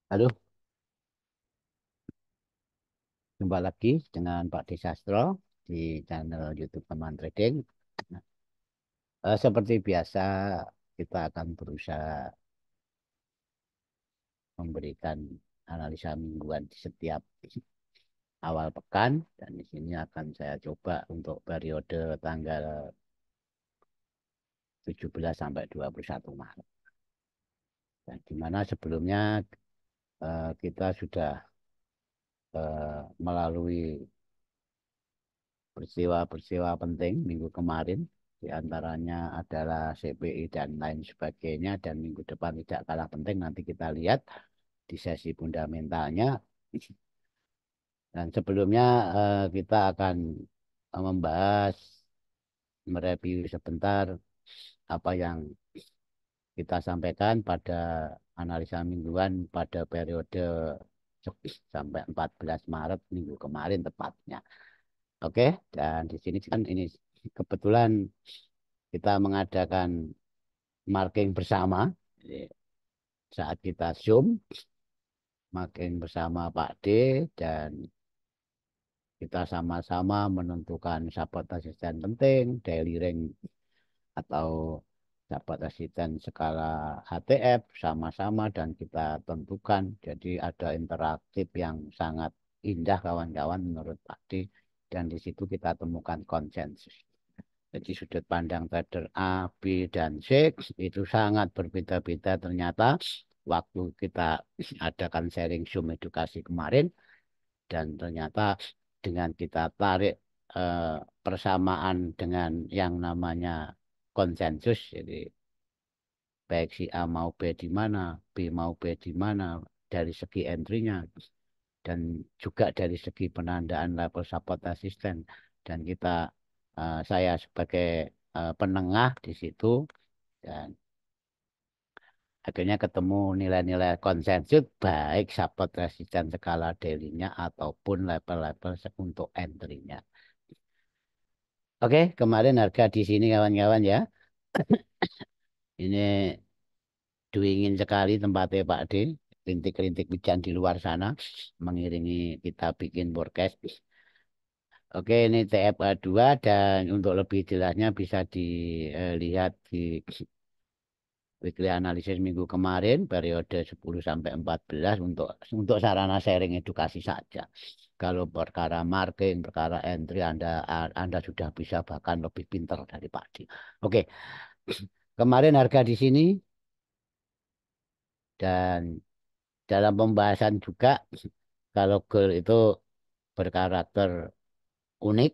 Halo, jumpa lagi dengan Pak Desastro di channel YouTube Teman Trading. Nah, seperti biasa, kita akan berusaha memberikan analisa mingguan di setiap awal pekan, dan di sini akan saya coba untuk periode tanggal 17 sampai 21 Maret. Dan di mana sebelumnya kita sudah melalui peristiwa-peristiwa penting minggu kemarin, di antaranya adalah CPI dan lain sebagainya, dan minggu depan tidak kalah penting nanti kita lihat di sesi fundamentalnya. Dan sebelumnya kita akan membahas, mereview sebentar apa yang kita sampaikan pada analisa mingguan pada periode sampai 14 Maret minggu kemarin tepatnya. Oke, dan di sini kan ini kebetulan kita mengadakan marking bersama. Jadi, saat kita Zoom, marking bersama Pak D, dan kita sama-sama menentukan sahabat asisten penting, daily rank atau sahabat asisten skala HTF sama-sama dan kita tentukan. Jadi ada interaktif yang sangat indah kawan-kawan menurut Pak D, dan di situ kita temukan konsensus. Jadi sudut pandang trader A, B, dan C itu sangat berbeda-beda ternyata waktu kita adakan sharing Zoom edukasi kemarin, dan ternyata dengan kita tarik persamaan dengan yang namanya konsensus, jadi baik si A mau B di mana, B mau B di mana dari segi entry-nya dan juga dari segi penandaan level support asisten, dan kita saya sebagai penengah di situ, dan akhirnya ketemu nilai-nilai konsensus baik support resisten skala daily-nya ataupun level-level untuk entry-nya. Oke, kemarin harga di sini kawan-kawan ya. Ini dingin sekali tempatnya Pak D. Rintik-rintik hujan di luar sana mengiringi kita bikin forecast. Oke, ini TFA2, dan untuk lebih jelasnya bisa dilihat di weekly analysis minggu kemarin periode 10 sampai 14 untuk sarana sharing edukasi saja. Kalau perkara marking, perkara entry Anda sudah bisa bahkan lebih pintar dari Pak Di. Oke. Kemarin harga di sini, dan dalam pembahasan juga kalau gold itu berkarakter unik,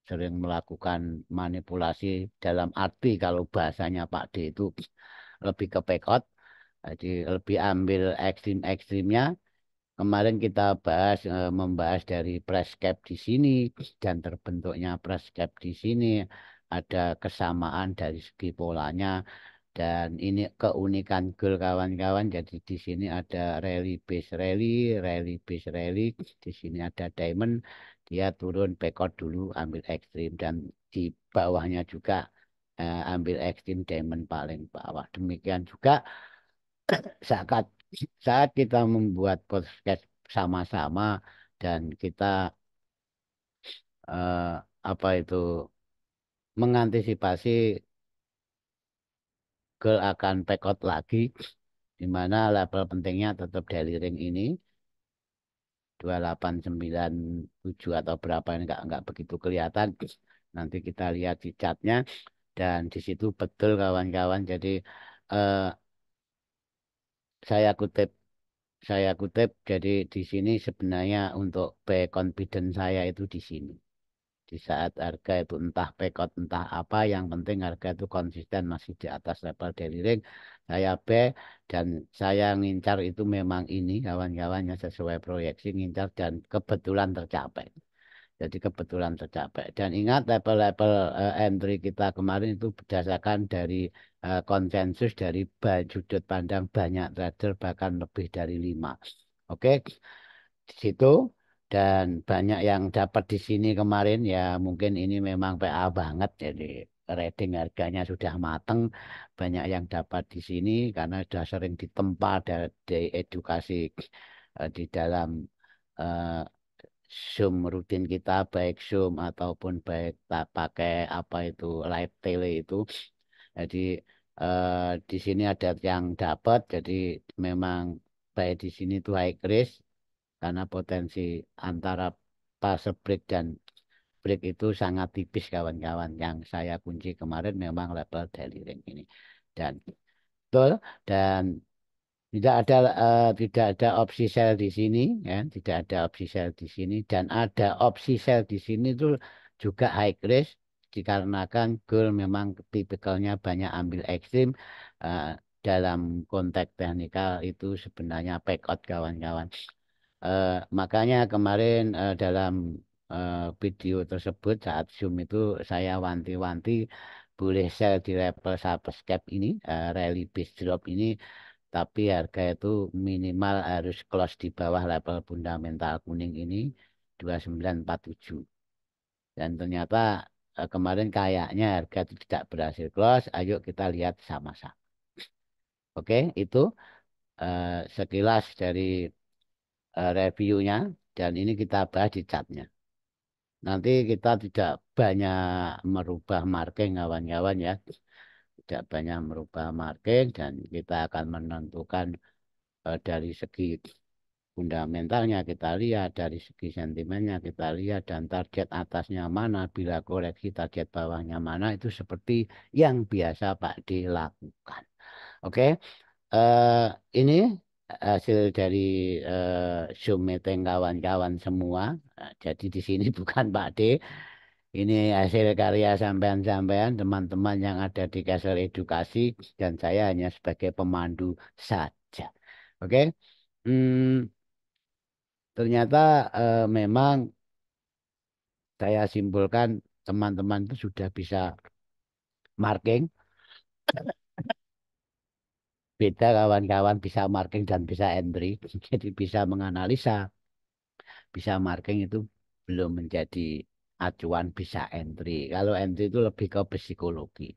sering melakukan manipulasi, dalam arti kalau bahasanya Pak D itu lebih ke pekot. Jadi lebih ambil ekstrim-ekstrimnya. Kemarin kita membahas dari price cap di sini, dan terbentuknya price cap di sini ada kesamaan dari segi polanya, dan ini keunikan gold kawan-kawan. Jadi di sini ada rally base rally, rally base rally, di sini ada diamond, dia turun backward dulu ambil ekstrim, dan di bawahnya juga ambil ekstrim diamond paling bawah. Demikian juga saat saat kita membuat podcast sama-sama, dan kita eh, apa itu mengantisipasi goal akan back out lagi, di mana level pentingnya tetap daily ring ini 2897 atau berapa, ini nggak begitu kelihatan. Nanti kita lihat di chartnya, dan di situ betul kawan-kawan. Jadi eh, saya kutip saya kutip, jadi di sini sebenarnya untuk buy confidence saya itu di sini. Di saat harga itu entah pekot entah apa, yang penting harga itu konsisten masih di atas level daily range, saya buy, dan saya ngincar itu memang ini kawan-kawannya sesuai proyeksi ngincar, dan kebetulan tercapai. Jadi kebetulan tercapai. Dan ingat level-level entry kita kemarin itu berdasarkan dari konsensus dari sudut pandang banyak trader, bahkan lebih dari 5. Oke, di situ. dan banyak yang dapat di sini kemarin ya mungkin ini memang PA banget jadi rating harganya sudah mateng banyak yang dapat di sini karena sudah sering ditempa dari edukasi di dalam eh, Zoom rutin kita baik Zoom ataupun baik tak pakai apa itu live tele itu jadi di sini ada yang dapat jadi memang baik di sini tuh high risk karena potensi antara fase break dan break itu sangat tipis kawan-kawan. Yang saya kunci kemarin memang level daily range ini. Dan betul dan tidak ada opsi sell di sini ya, tidak ada opsi sell di sini dan ada opsi sell di sini tuh juga high risk dikarenakan gold memang tipikalnya banyak ambil ekstrim eh, dalam konteks teknikal itu sebenarnya back out kawan-kawan. Makanya kemarin dalam video tersebut saat Zoom itu saya wanti-wanti boleh sell di level subscribe ini, rally base drop ini, tapi harga itu minimal harus close di bawah level fundamental kuning ini 2947. Dan ternyata kemarin kayaknya harga itu tidak berhasil close. Ayo kita lihat sama-sama. Oke, itu sekilas dari reviewnya dan ini kita bahas di chatnya. Nanti kita tidak banyak merubah marking kawan-kawan ya. Tidak banyak merubah marking dan kita akan menentukan dari segi fundamentalnya kita lihat, dari segi sentimennya kita lihat dan target atasnya mana, bila koreksi target bawahnya mana itu seperti yang biasa Pak D lakukan. Oke. eh ini hasil dari Zoom meeting kawan-kawan semua. Jadi di sini bukan Pak D. Ini hasil karya sampean-sampean teman-teman yang ada di Kasel Edukasi dan saya hanya sebagai pemandu saja. Oke. Hmm, ternyata memang saya simpulkan teman-teman itu sudah bisa marking. Beda kawan-kawan bisa marking dan bisa entry. Jadi bisa menganalisa. Bisa marking itu belum menjadi acuan bisa entry. Kalau entry itu lebih ke psikologi.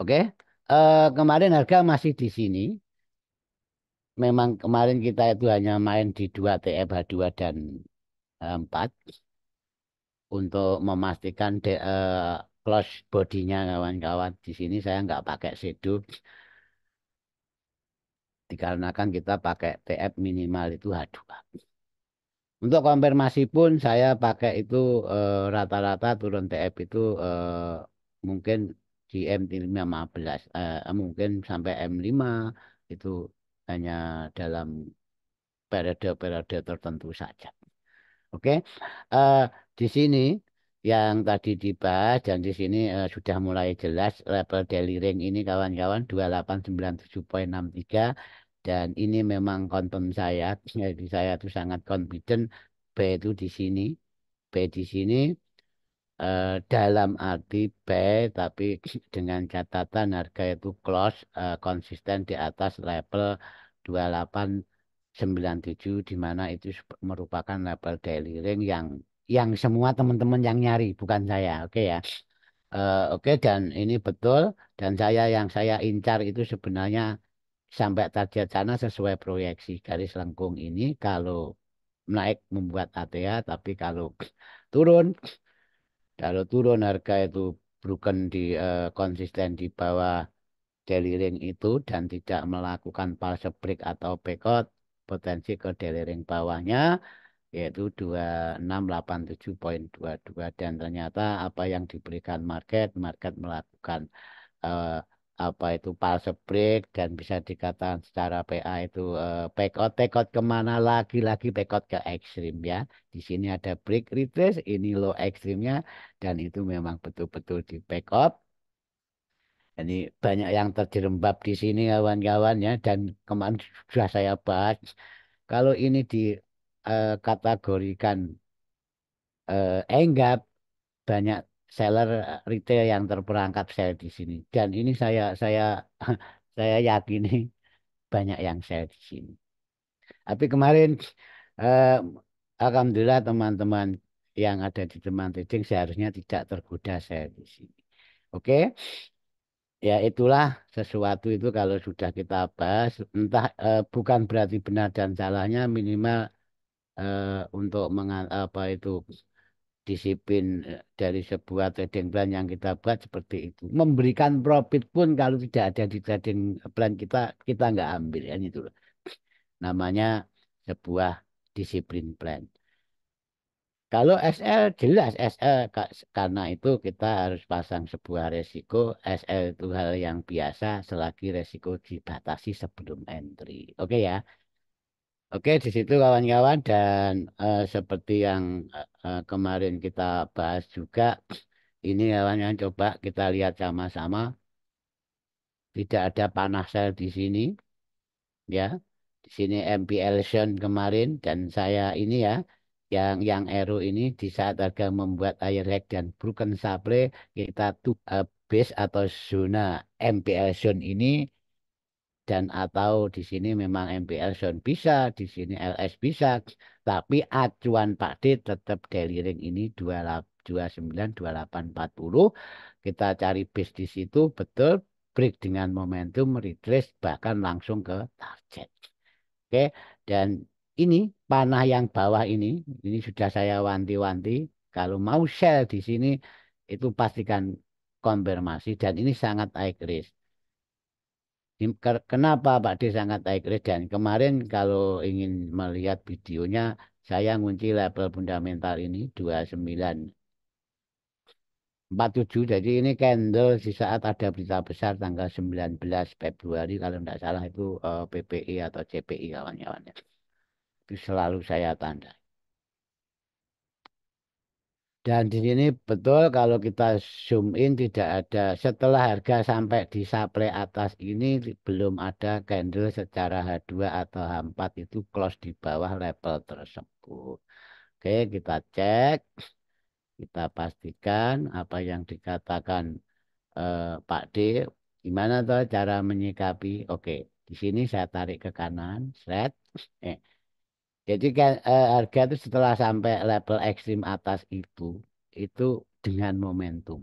Oke, kemarin harga masih di sini. Memang kemarin kita itu hanya main di 2 TFH2 dan 4 untuk memastikan close bodinya kawan-kawan. Di sini saya nggak pakai shadow dikarenakan kita pakai TF minimal itu H2. Untuk konfirmasi pun saya pakai itu rata-rata turun TF itu mungkin di M15 mungkin sampai M5 itu hanya dalam periode-periode tertentu saja. Oke. Eh, di sini yang tadi dibahas dan di sini sudah mulai jelas level daily range ini kawan-kawan 2897,63 dan ini memang konten saya. Jadi saya tuh sangat confident B itu di sini. B di sini dalam arti buy tapi dengan catatan harga itu close konsisten di atas level 2897 di mana itu merupakan level daily range yang semua teman-teman yang nyari bukan saya. Oke ya. Oke dan ini betul dan yang saya incar itu sebenarnya sampai target sana sesuai proyeksi garis lengkung ini kalau naik membuat ATA tapi turun kalau turun harga itu broken konsisten di bawah daily range itu dan tidak melakukan false break atau backout potensi ke daily range bawahnya yaitu 2687,22 dan ternyata apa yang diberikan market melakukan eh, apa itu false break dan bisa dikatakan secara PA itu take out kemana lagi-lagi take out ke ekstrim ya. Di sini ada break retrace, ini low ekstrimnya dan itu memang betul-betul di back up. Ini banyak yang terjerembab di sini kawan-kawan ya dan kemarin sudah saya bahas kalau ini dikategorikan enggak banyak seller retail yang terperangkap sell di sini dan ini saya saya yakini banyak yang sell di sini. Tapi kemarin eh, Alhamdulillah teman-teman yang ada di teman trading seharusnya tidak tergoda saya di sini. Oke, ya itulah sesuatu itu kalau sudah kita bahas, entah bukan berarti benar dan salahnya, minimal untuk apa itu disiplin dari sebuah trading plan yang kita buat seperti itu. Memberikan profit pun kalau tidak ada di trading plan kita, kita nggak ambil kan itu loh. Namanya sebuah disiplin plan. Kalau SL jelas SL karena itu kita harus pasang sebuah resiko. SL itu hal yang biasa selagi resiko dibatasi sebelum entry. Oke ya. Oke di situ kawan-kawan dan seperti yang kemarin kita bahas juga ini kawan yang coba kita lihat sama-sama tidak ada panah sel di sini ya. Di sini MPL Zone kemarin dan saya ini ya yang Aero ini di saat harga membuat air hack dan broken supply kita tuh base atau zona MPL Zone ini dan atau di sini memang MPL Zone bisa, di sini LS bisa, tapi acuan Pak D tetap daily ring ini 29 2840. Kita cari base di situ betul break dengan momentum retrace bahkan langsung ke target. Oke, dan ini panah yang bawah ini sudah saya wanti-wanti. Kalau mau sell di sini itu pastikan konfirmasi dan ini sangat high risk. Kenapa Pak D sangat high risk? Dan kemarin kalau ingin melihat videonya, saya ngunci level fundamental ini 2947. Jadi ini candle di saat ada berita besar tanggal 19 Februari kalau tidak salah itu PPI atau CPI kawan-kawan ya. Itu selalu saya tanda. Dan di sini betul kalau kita zoom in tidak ada setelah harga sampai di supply atas ini belum ada candle secara H2 atau H4 itu close di bawah level tersebut. Oke, kita cek, kita pastikan apa yang dikatakan Pak D. Gimana tuh cara menyikapi? Oke, di sini saya tarik ke kanan, set. Eh, jadi kan harga itu setelah sampai level ekstrim atas itu dengan momentum.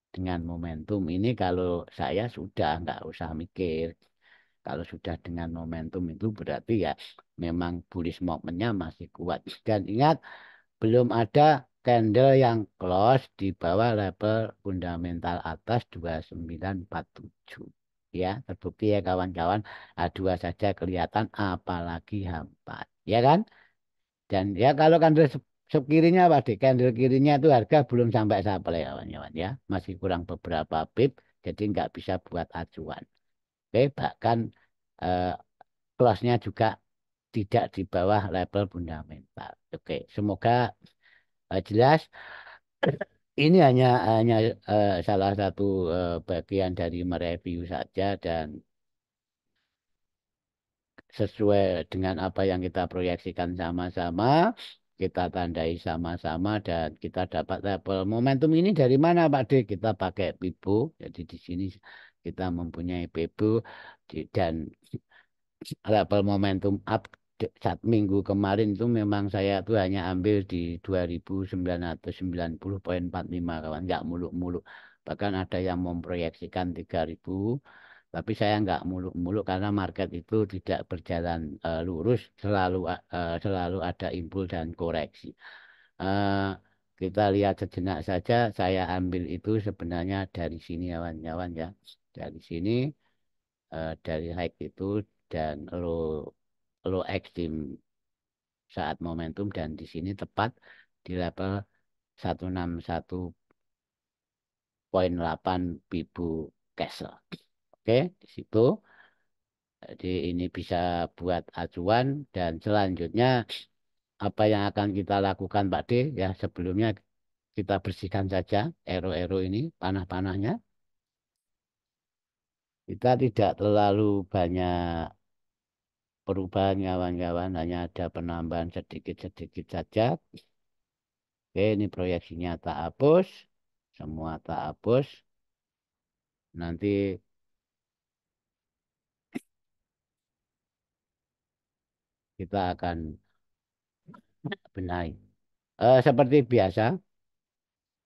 Dengan momentum ini kalau saya sudah nggak usah mikir. Kalau sudah dengan momentum itu berarti ya memang bullish momennya masih kuat. Dan ingat belum ada candle yang close di bawah level fundamental atas 2947. Ya, terbukti ya kawan-kawan. A2 saja kelihatan apalagi H4. Ya kan? Dan ya kalau candle sekirinya Pak D, candle kirinya itu harga belum sampai supply kawan-kawan ya. Masih kurang beberapa pip, jadi nggak bisa buat acuan. Oke, bahkan eh, close-nya juga tidak di bawah level fundamental. Oke, semoga jelas. Ini hanya salah satu bagian dari mereview saja dan sesuai dengan apa yang kita proyeksikan sama-sama, kita tandai sama-sama dan kita dapat level momentum ini dari mana Pak D? Kita pakai Pibo, jadi di sini kita mempunyai Pibo dan level momentum up saat minggu kemarin itu memang saya tuh hanya ambil di 2990,45 kawan, nggak muluk-muluk. Bahkan ada yang memproyeksikan 3000. Tapi saya nggak muluk-muluk karena market itu tidak berjalan lurus, selalu ada impuls dan koreksi. Eh, kita lihat sejenak saja, saya ambil itu sebenarnya dari sini kawan-kawan ya, dari sini dari high itu dan low extreme saat momentum dan di sini tepat di level 161,8 Bibu Castle. Oke, di situ. Jadi ini bisa buat acuan dan selanjutnya apa yang akan kita lakukan Pak D ya sebelumnya kita bersihkan saja ero-ero ini panah-panahnya. Kita tidak terlalu banyak perubahan kawan-kawan hanya ada penambahan sedikit-sedikit saja. Oke ini proyeksinya tak hapus. Semua tak hapus. Nanti kita akan benahi. Seperti biasa,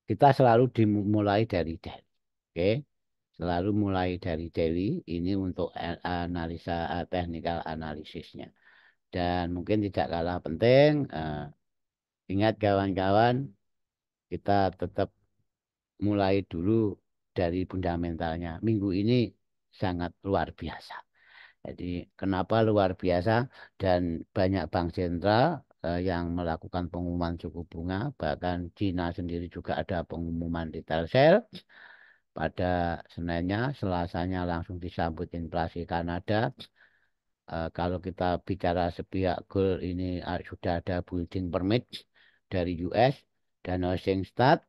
kita selalu dimulai dari daily. Oke, selalu mulai dari daily. Ini untuk analisa technical analisisnya. Dan mungkin tidak kalah penting, ingat kawan-kawan, kita tetap mulai dulu dari fundamentalnya. Minggu ini sangat luar biasa. Jadi kenapa luar biasa dan banyak bank sentral yang melakukan pengumuman suku bunga, bahkan Cina sendiri juga ada pengumuman retail sale pada Seninnya, Selasanya langsung disambut inflasi Kanada. Kalau kita bicara sepihak gold ini sudah ada building permit dari US dan Housing Stat.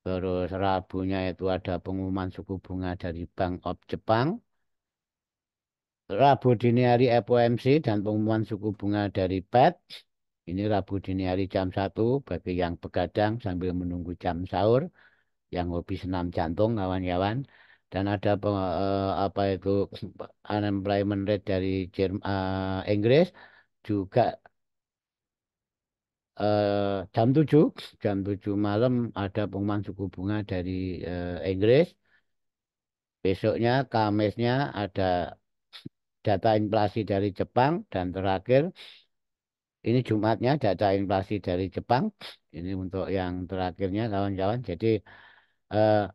Terus Rabunya itu ada pengumuman suku bunga dari Bank of Jepang. Rabu dini hari FOMC dan pengumuman suku bunga dari Fed. Ini Rabu dini hari jam 1 bagi yang begadang sambil menunggu jam sahur, yang hobi senam jantung kawan-kawan. Dan ada apa itu unemployment rate dari Inggris juga jam 7 jam 7 malam ada pengumuman suku bunga dari Inggris. Besoknya Kamisnya ada data inflasi dari Jepang dan terakhir ini Jumatnya data inflasi dari Jepang. Ini untuk yang terakhirnya kawan-kawan. Jadi eh,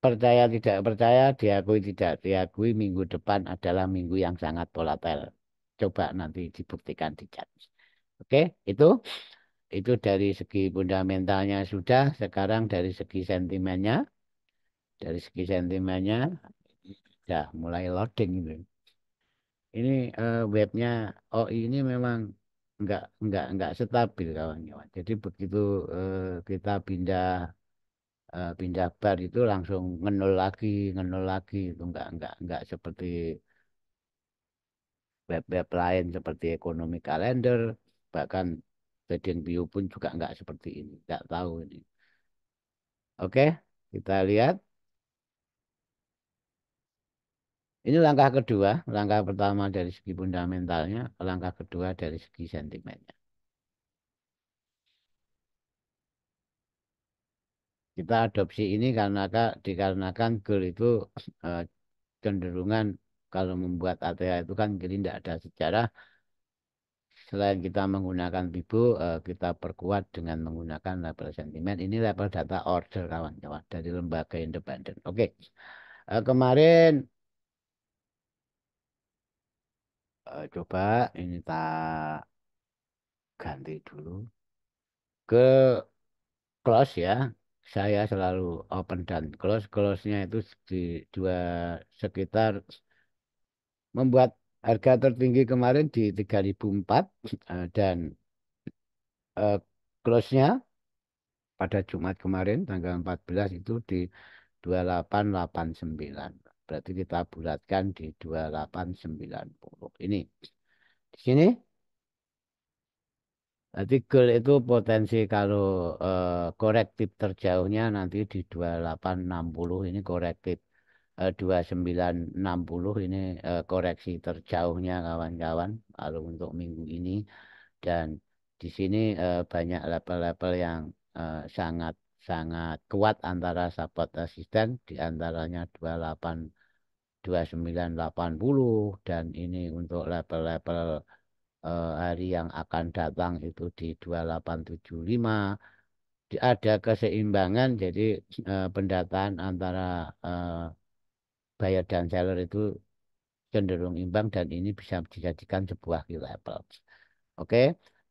percaya tidak percaya, diakui tidak diakui, minggu depan adalah minggu yang sangat volatile. Coba nanti dibuktikan di chat. Oke, itu dari segi fundamentalnya sudah. Sekarang dari segi sentimennya, sudah mulai loading itu. Ini webnya OI ini memang nggak stabil kawan-kawan. Jadi begitu kita pindah bar itu langsung ngenol lagi itu nggak seperti web-web lain seperti ekonomi kalender, bahkan TradingView pun juga nggak seperti ini. Nggak tahu ini. Oke, kita lihat. Ini langkah kedua, langkah pertama dari segi fundamentalnya, langkah kedua dari segi sentimennya. Kita adopsi ini karena dikarenakan gold itu eh, cenderungan kalau membuat ATA itu kan jadi tidak ada sejarah. Selain kita menggunakan Bibo, kita perkuat dengan menggunakan label sentimen. Ini label data order kawan-kawan dari lembaga independen. Oke. Kemarin coba ini tak ganti dulu ke close ya. Saya selalu open dan close. Close-nya itu di dua sekitar membuat harga tertinggi kemarin di 3004 dan eh, close-nya pada Jumat kemarin tanggal 14 itu di 2889. Berarti kita bulatkan di 2890. Ini di sini nanti goal itu potensi kalau korektif terjauhnya nanti di 2860 ini korektif 2960 ini koreksi terjauhnya kawan-kawan kalau untuk minggu ini. Dan di sini banyak level-level yang sangat sangat kuat antara support resisten di antaranya 2980 dan ini untuk level-level hari yang akan datang itu di 2875. Ada keseimbangan jadi pendataan antara buyer dan seller itu cenderung imbang dan ini bisa dijadikan sebuah key level. Oke.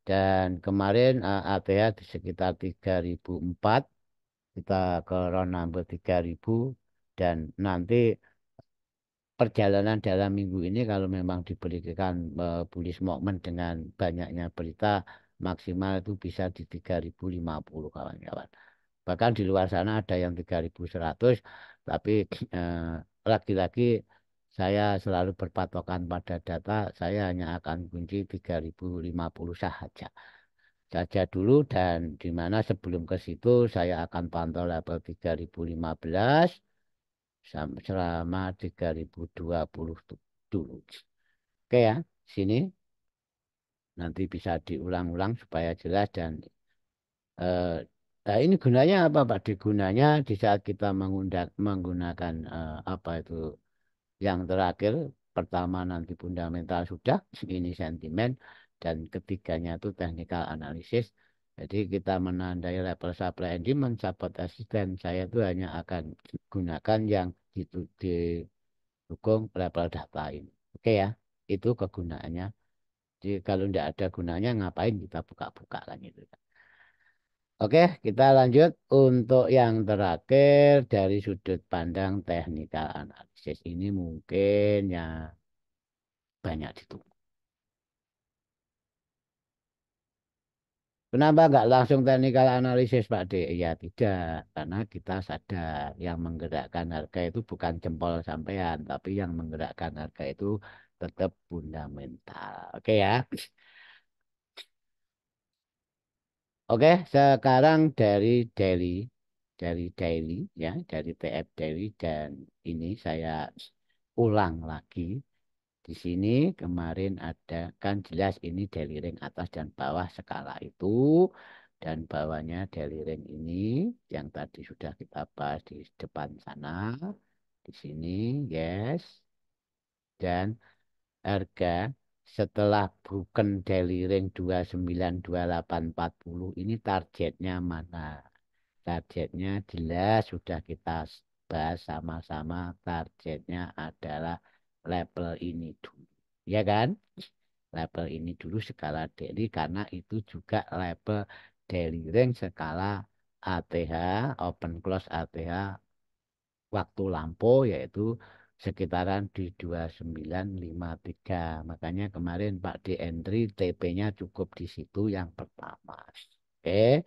Dan kemarin ATH di sekitar 3004 kita ke round number 3000 dan nanti perjalanan dalam minggu ini kalau memang diberikan bullish movement dengan banyaknya berita maksimal itu bisa di 3050 kawan-kawan. Bahkan di luar sana ada yang 3100 tapi eh, lagi-lagi saya selalu berpatokan pada data, saya hanya akan kunci 3050 saja dulu dan di mana sebelum ke situ saya akan pantau level 3015 selama 3020 dulu. Oke ya, sini. Nanti bisa diulang-ulang supaya jelas dan eh, nah ini gunanya apa Pak? Gunanya di saat kita menggunakan apa itu yang terakhir, pertama nanti fundamental sudah, ini sentimen, dan ketiganya itu technical analysis. Jadi kita menandai level supply and demand, support resistance. Saya itu hanya akan gunakan yang didukung level data ini. Oke ya, itu kegunaannya. Jadi kalau tidak ada gunanya, ngapain kita buka-buka kan gitu. Oke, kita lanjut untuk yang terakhir dari sudut pandang technical analysis. Ini mungkin yang banyak ditunggu. Kenapa nggak langsung technical analysis Pak D? Ya tidak, karena kita sadar yang menggerakkan harga itu bukan jempol sampean, tapi yang menggerakkan harga itu tetap fundamental. Oke ya. Oke, sekarang dari daily ya, dari TF daily dan ini saya ulang lagi. Di sini kemarin ada kan jelas ini daily rank atas dan bawah skala itu dan bawahnya daily rank ini yang tadi sudah kita bahas di depan sana. Di sini yes dan harga setelah broken daily rank 292840 ini targetnya mana? Targetnya jelas sudah kita bahas sama-sama targetnya adalah level ini dulu. Ya kan? Level ini dulu skala daily karena itu juga level daily range skala ATH, open close ATH waktu lampu yaitu sekitaran di 2953. Makanya kemarin Pak D entry TP-nya cukup di situ yang pertama. Oke.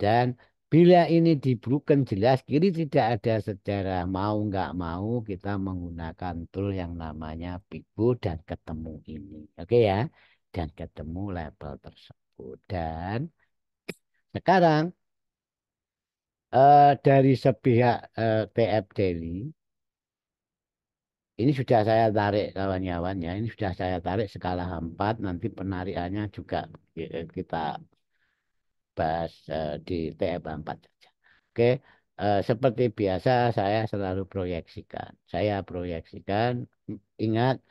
Dan bila ini dibruken jelas kiri tidak ada sejarah mau nggak mau kita menggunakan tool yang namanya Pibo dan ketemu ini. Oke ya. Dan ketemu level tersebut. Dan sekarang dari sepihak TF Daily ini sudah saya tarik kawan-kawan ya. Ini sudah saya tarik skala 4. Nanti penarikannya juga kita bahas di TF4 saja. Oke, seperti biasa saya selalu proyeksikan. Saya proyeksikan, ingat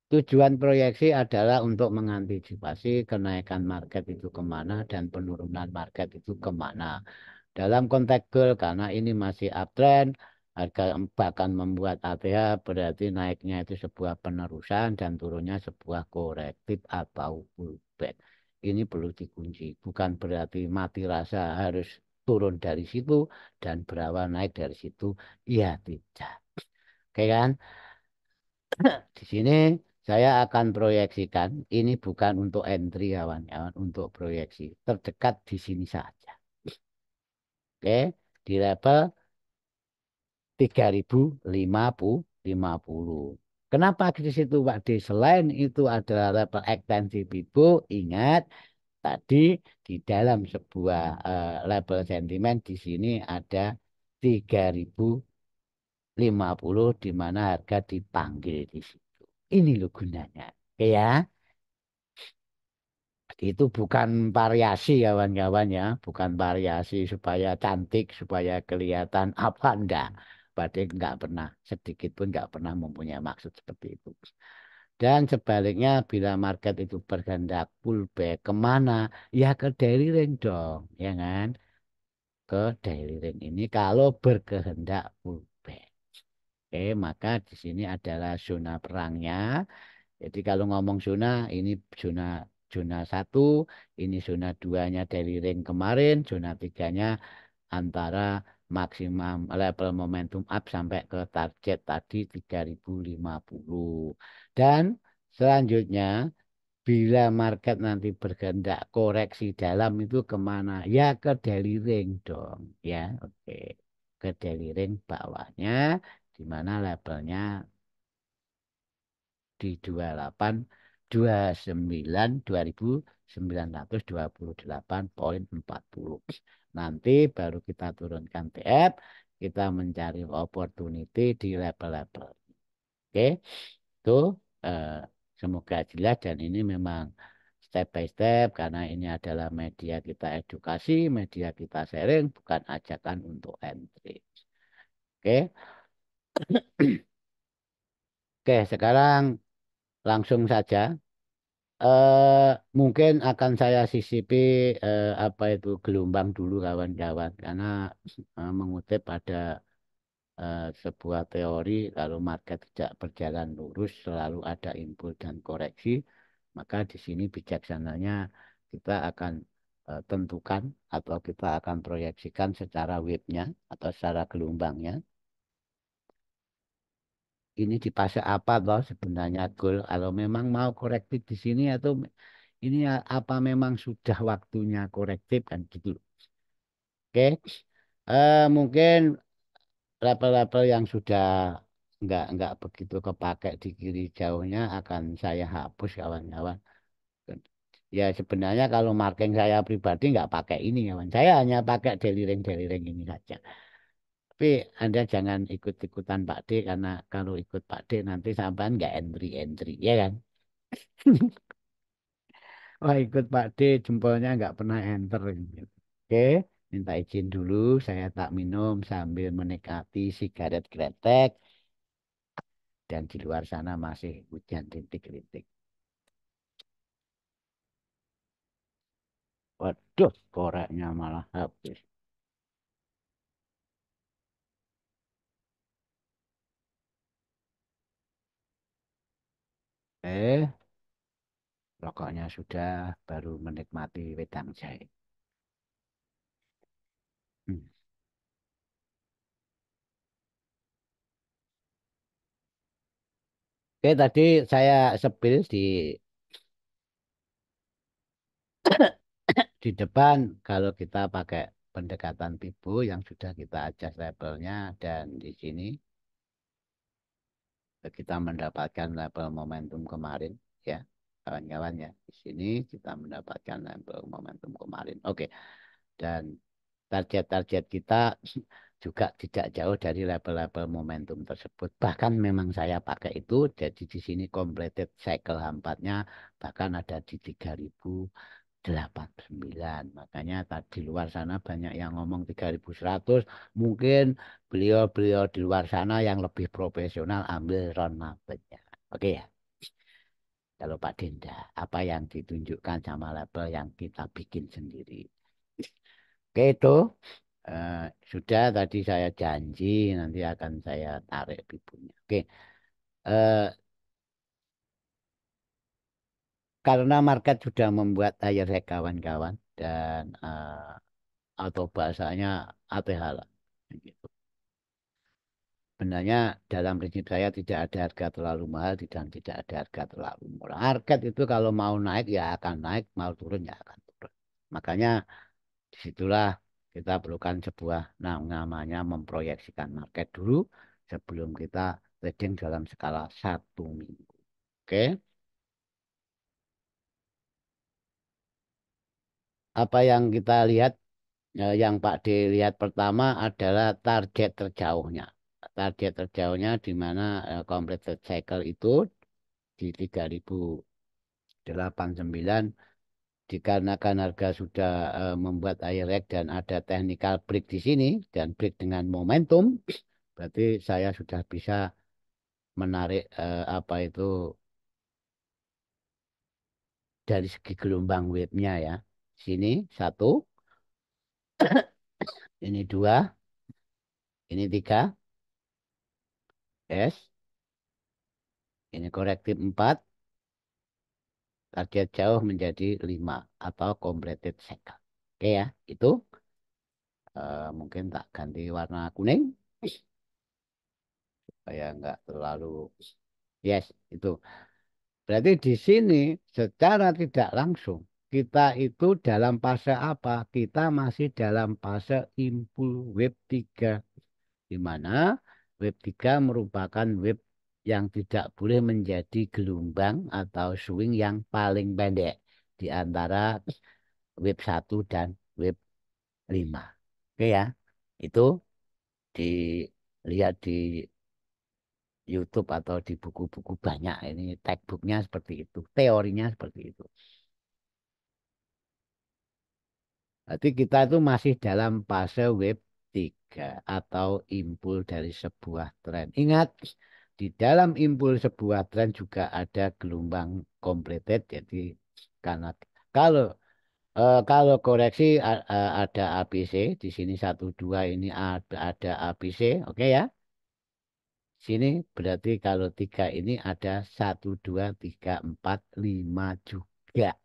tujuan proyeksi adalah untuk mengantisipasi kenaikan market itu kemana dan penurunan market itu kemana. Dalam konteks goal karena ini masih uptrend, harga bahkan membuat ATH berarti naiknya itu sebuah penerusan dan turunnya sebuah korektif atau pullback. Ini perlu dikunci. Bukan berarti mati rasa harus turun dari situ dan berawal naik dari situ. Iya tidak. Oke kan? Di sini saya akan proyeksikan. Ini bukan untuk entry kawan-kawan, untuk proyeksi. Terdekat di sini saja. Oke, di level 3050. Kenapa di situ Pak D? Selain itu adalah level ekstensi Bibo, ingat tadi di dalam sebuah level sentimen di sini ada 3050 di mana harga dipanggil di situ. Ini loh gunanya. Oke ya. Itu bukan variasi kawan-kawan ya, bukan variasi supaya cantik, supaya kelihatan apa enggak. Badai enggak pernah, sedikit pun enggak pernah mempunyai maksud seperti itu. Dan sebaliknya bila market itu berkehendak pullback kemana? Ya ke daily range dong, ya kan? Ke daily range ini kalau berkehendak pullback. Oke, maka di sini adalah zona perangnya. Jadi kalau ngomong zona, ini zona zona satu, ini zona duanya dari ring kemarin, zona tiganya antara maksimum level momentum up sampai ke target tadi 3050. Dan selanjutnya, bila market nanti berkehendak koreksi dalam itu kemana? Ya ke daily ring dong, ya, oke. Ke daily ring bawahnya, di mana levelnya di 28 29 2928,40. Nanti baru kita turunkan TF, kita mencari opportunity di level-level. Oke, itu eh, semoga jelas dan ini memang step by step karena ini adalah media kita edukasi, media kita sharing, bukan ajakan untuk entry. Oke, oke, sekarang langsung saja. Mungkin akan saya sisipi apa itu gelombang dulu kawan-kawan karena mengutip pada sebuah teori kalau market tidak berjalan lurus selalu ada impuls dan koreksi, maka di sini bijaksananya kita akan tentukan atau kita akan proyeksikan secara wave-nya atau secara gelombangnya ini di fase apa toh sebenarnya goal kalau memang mau korektif di sini atau ini apa memang sudah waktunya korektif kan gitu. Oke. Mungkin level-level yang sudah nggak begitu kepakai di kiri jauhnya akan saya hapus kawan-kawan. Ya sebenarnya kalau marking saya pribadi nggak pakai ini kawan. Saya hanya pakai deliring ini saja. Tapi Anda jangan ikut-ikutan Pak D karena kalau ikut Pak D nanti sampean nggak entry-entry ya kan. Wah ikut Pak D jempolnya nggak pernah enter. Gitu. Oke, minta izin dulu saya tak minum sambil menikmati sigaret kretek. Dan di luar sana masih hujan rintik-rintik. Waduh, koreknya malah habis. Eh, rokoknya sudah baru menikmati wedang jahe. Hmm. Oke, tadi saya sepil di depan kalau kita pakai pendekatan Pibo yang sudah kita adjust levelnya dan di sini kita mendapatkan level momentum kemarin ya kawan-kawan ya di sini kita mendapatkan level momentum kemarin oke dan target-target kita juga tidak jauh dari level-level momentum tersebut bahkan memang saya pakai itu jadi di sini completed cycle hampatnya bahkan ada di 3089 makanya tadi luar sana banyak yang ngomong 3100 mungkin beliau-beliau di luar sana yang lebih profesional ambil round marketnya oke ya kalau Pak Denda apa yang ditunjukkan sama label yang kita bikin sendiri oke itu eh, sudah tadi saya janji nanti akan saya tarik bibunya oke eh, karena market sudah membuat higher high kawan-kawan dan atau bahasanya ATH lah. Gitu. Sebenarnya dalam prinsip saya tidak ada harga terlalu mahal dan tidak ada harga terlalu murah. Harga itu kalau mau naik ya akan naik, mau turun ya akan turun. Makanya disitulah kita perlukan sebuah namanya memproyeksikan market dulu sebelum kita trading dalam skala 1 minggu. Oke, apa yang kita lihat yang Pak D lihat pertama adalah target terjauhnya. Target terjauhnya di mana completed cycle itu di 3089 dikarenakan harga sudah membuat high rate dan ada technical break di sini dan break dengan momentum berarti saya sudah bisa menarik apa itu dari segi gelombang wave-nya ya. Sini satu, ini dua, ini tiga, S, ini korektif empat, target jauh menjadi 5 atau completed cycle. Oke ya, itu mungkin tak ganti warna kuning supaya nggak terlalu yes itu. Berarti di sini secara tidak langsung kita itu dalam fase apa? Kita masih dalam fase impul wave 3 di mana wave 3 merupakan wave yang tidak boleh menjadi gelombang atau swing yang paling pendek di antara web satu dan web 5. Oke ya, itu dilihat di YouTube atau di buku-buku banyak. Ini textbooknya seperti itu, teorinya seperti itu. Berarti kita itu masih dalam fase wave 3 atau impul dari sebuah tren. Ingat, di dalam impul sebuah tren juga ada gelombang completed. Jadi karena kalau kalau koreksi ada ABC, di sini satu 2 ini ada ABC, oke ya. Sini berarti kalau 3 ini ada satu 2 3 4 5 juga.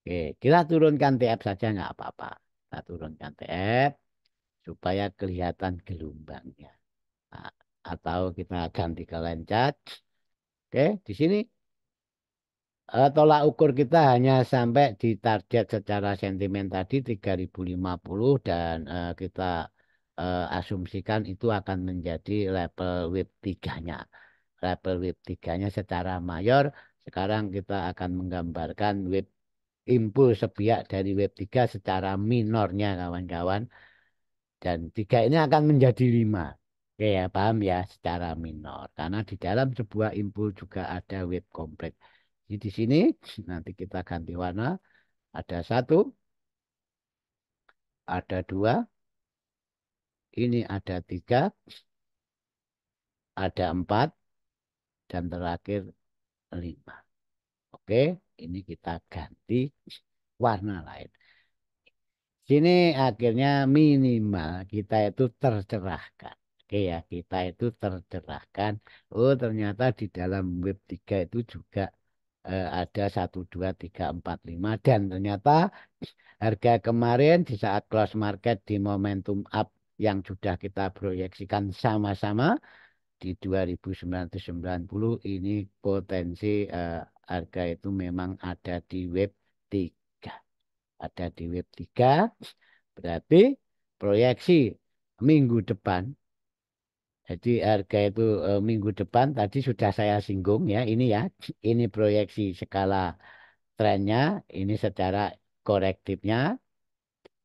Oke, kita turunkan TF saja nggak apa-apa. Kita turunkan TF supaya kelihatan gelombangnya. Nah, atau kita ganti ke line chart. Oke, di sini tolak ukur kita hanya sampai di target secara sentimen tadi 3050 dan kita asumsikan itu akan menjadi level wave 3-nya. Level wave 3-nya secara mayor. Sekarang kita akan menggambarkan wave impuls sebiak dari wave 3 secara minornya kawan-kawan. Dan 3 ini akan menjadi 5. Oke ya, paham ya secara minor. Karena di dalam sebuah impuls juga ada wave kompleks. Jadi di sini nanti kita ganti warna. Ada satu, ada dua, ini ada tiga, ada empat, dan terakhir lima. Oke, ini kita ganti warna lain. Sini akhirnya minimal kita itu tercerahkan. Oke ya, kita itu tercerahkan. Oh, ternyata di dalam web 3 itu juga ada satu 2 3 4 5 dan ternyata harga kemarin di saat close market di momentum up yang sudah kita proyeksikan sama-sama di 2990 ini potensi harga itu memang ada di web 3. Ada di web 3. Berarti proyeksi minggu depan. Jadi harga itu minggu depan tadi sudah saya singgung ya. Ini ya. Ini proyeksi skala trennya. Ini secara korektifnya.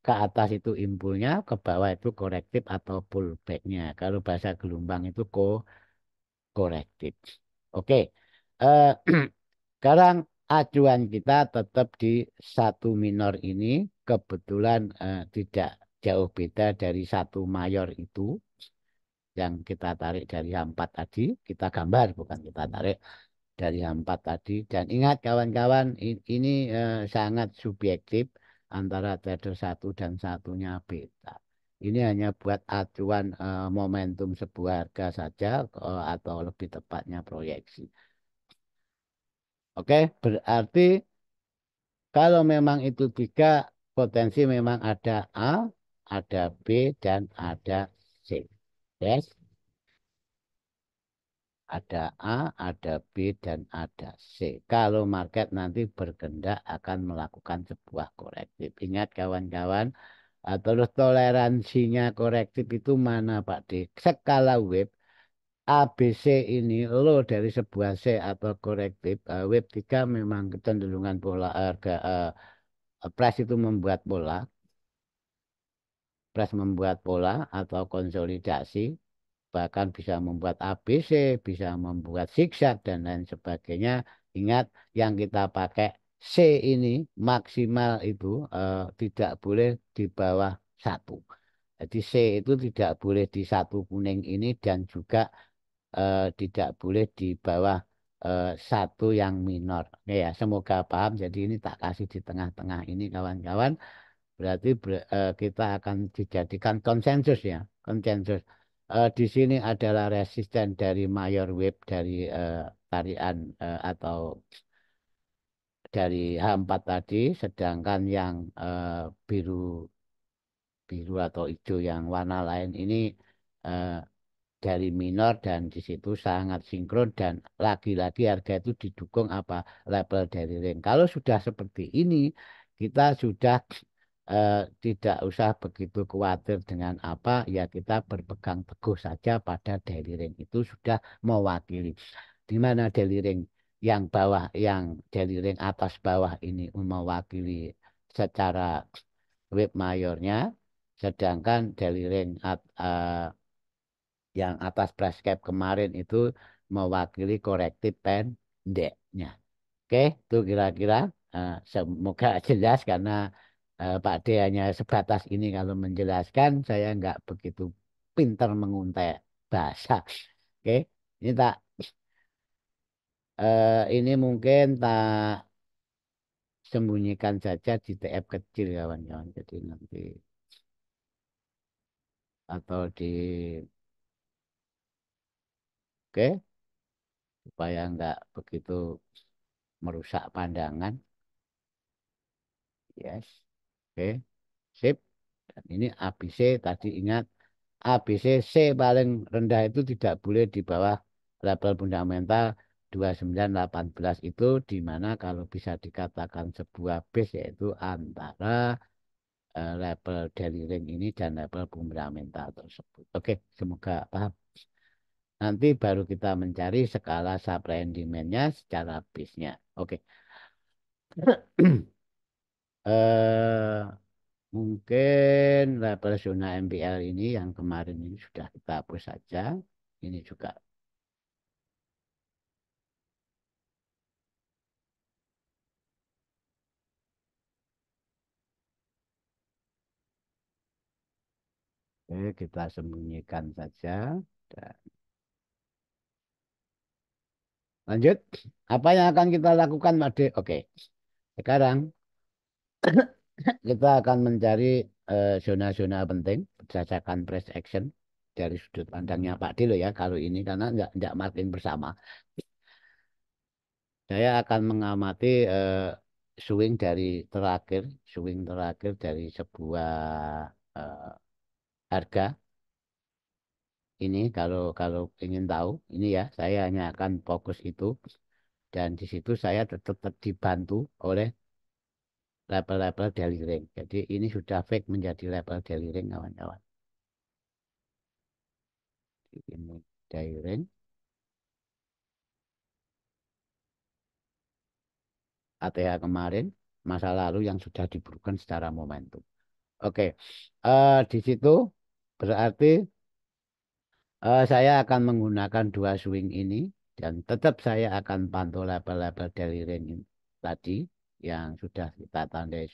Ke atas itu impulnya. Ke bawah itu korektif atau pullbacknya. Kalau bahasa gelombang itu korektif. Oke. Eh, sekarang acuan kita tetap di satu minor ini. Kebetulan tidak jauh beda dari satu mayor itu yang kita tarik dari H4 tadi, kita gambar bukan kita tarik dari H4 tadi. Dan ingat kawan-kawan, ini sangat subjektif antara trader satu dan satunya beda. Ini hanya buat acuan momentum sebuah harga saja atau lebih tepatnya proyeksi. Oke, berarti kalau memang itu tiga potensi memang ada A, ada B, dan ada C. Yes. Ada A, ada B, dan ada C. Kalau market nanti berkendak akan melakukan sebuah korektif. Ingat kawan-kawan, terus toleransinya korektif itu mana Pak D? Skala wave ABC ini low dari sebuah C atau korektif. Wave 3 memang kecenderungan pola harga price itu membuat pola. Price membuat pola atau konsolidasi. Bahkan bisa membuat ABC, bisa membuat zigzag dan lain sebagainya. Ingat yang kita pakai C ini maksimal itu tidak boleh di bawah satu. Jadi C itu tidak boleh di satu kuning ini dan juga tidak boleh di bawah satu yang minor. Oke ya, semoga paham. Jadi ini tak kasih di tengah-tengah ini kawan-kawan. Berarti kita akan dijadikan konsensus ya, konsensus. Di sini adalah resisten dari mayor wave dari tarian atau dari H4 tadi, sedangkan yang biru biru atau hijau yang warna lain ini eh, dari minor dan di situ sangat sinkron dan lagi-lagi harga itu didukung apa level dari ring. Kalau sudah seperti ini kita sudah tidak usah begitu khawatir dengan apa ya kita berpegang teguh saja pada daily ring itu sudah mewakili di mana daily ring yang bawah yang daily ring atas bawah ini mewakili secara wave mayornya sedangkan daily ring yang atas price cap kemarin itu mewakili korektif pendeknya. Oke, itu kira-kira semoga jelas karena Pak D hanya sebatas ini kalau menjelaskan, saya nggak begitu pinter menguntai bahasa. Oke, ini tak ini mungkin tak sembunyikan saja di TF kecil kawan-kawan. Jadi nanti atau di oke supaya nggak begitu merusak pandangan. Yes, oke, sip. Dan ini ABC tadi ingat ABC C paling rendah itu tidak boleh di bawah level fundamental 2918 itu di mana kalau bisa dikatakan sebuah base yaitu antara level daily range ini dan level fundamental tersebut. Oke, semoga paham. Nanti baru kita mencari skala supply and demand-nya secara base-nya. Oke. eh Mungkin level zona MPL ini yang kemarin ini sudah kita hapus saja. Ini juga. Oke, kita sembunyikan saja. Dan lanjut. Apa yang akan kita lakukan, Pak D? Oke. Sekarang kita akan mencari zona-zona penting berdasarkan price action dari sudut pandangnya Pak D loh ya. Kalau ini karena nggak marking bersama. Saya akan mengamati swing dari terakhir, swing terakhir dari sebuah eh, harga ini kalau kalau ingin tahu ini ya saya hanya akan fokus itu dan di situ saya tetap dibantu oleh level-level daily range. Jadi ini sudah fake menjadi level daily range kawan-kawan. Ini daily range ATH kemarin masa lalu yang sudah diburukan secara momentum. Oke, di situ berarti saya akan menggunakan dua swing ini dan tetap saya akan pantau level-level dari range tadi yang sudah kita tandai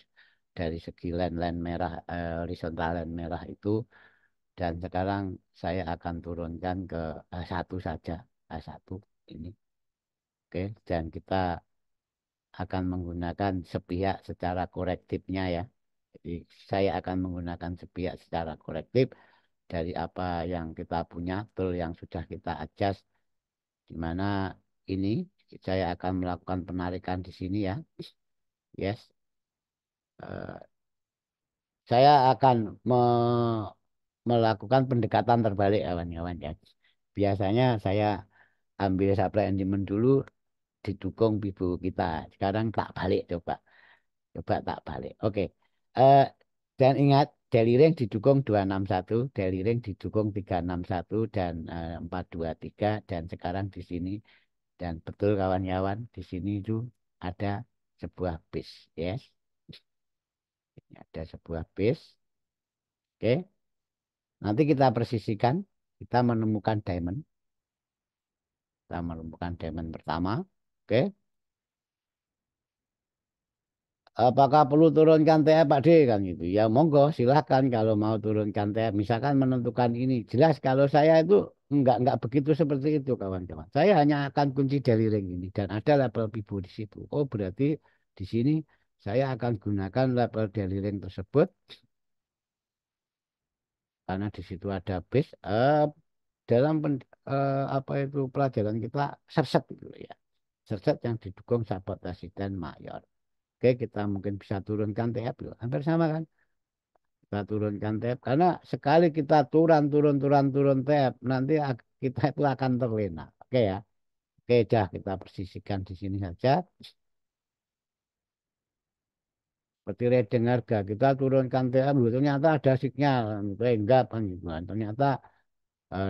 dari segi line-line merah, horizontal line merah itu dan sekarang saya akan turunkan ke A1 saja, A1 ini. Oke, dan kita akan menggunakan sepihak secara korektifnya ya. Jadi saya akan menggunakan sepihak secara korektif dari apa yang kita punya, tool yang sudah kita adjust, di mana ini saya akan melakukan penarikan di sini ya. Yes. Eh, saya akan melakukan pendekatan terbalik kawan-kawan ya. Biasanya saya ambil supply and demand dulu didukung pibu kita. Sekarang tak balik coba. Coba tak balik. Oke. Eh, dan ingat daily range didukung 261, daily range didukung 361 dan 423 dan sekarang di sini dan betul kawan-kawan di sini itu ada sebuah base, yes. Ini ada sebuah base. Oke. Nanti kita persisikan, kita menemukan diamond, kita menemukan diamond pertama. Oke. Apakah perlu turunkan TF Pak D kan gitu? Ya monggo silahkan kalau mau turunkan TF. Misalkan menentukan ini jelas kalau saya itu nggak begitu seperti itu kawan-kawan. Saya hanya akan kunci dari ring ini dan ada label pibo di situ. Oh berarti di sini saya akan gunakan label dari ring tersebut karena di situ ada base. Dalam apa itu pelajaran kita serset gitu ya. Serset yang didukung sabotase dan mayor. Oke, kita mungkin bisa turunkan TF loh. Hampir sama kan? Kita turunkan TF karena sekali kita turun TF nanti kita itu akan terlena. Oke ya. Oke, dah kita persisikan di sini saja. Seperti reading harga kita turunkan TF loh, ternyata ada sinyal enggak kan gitu kan. Ternyata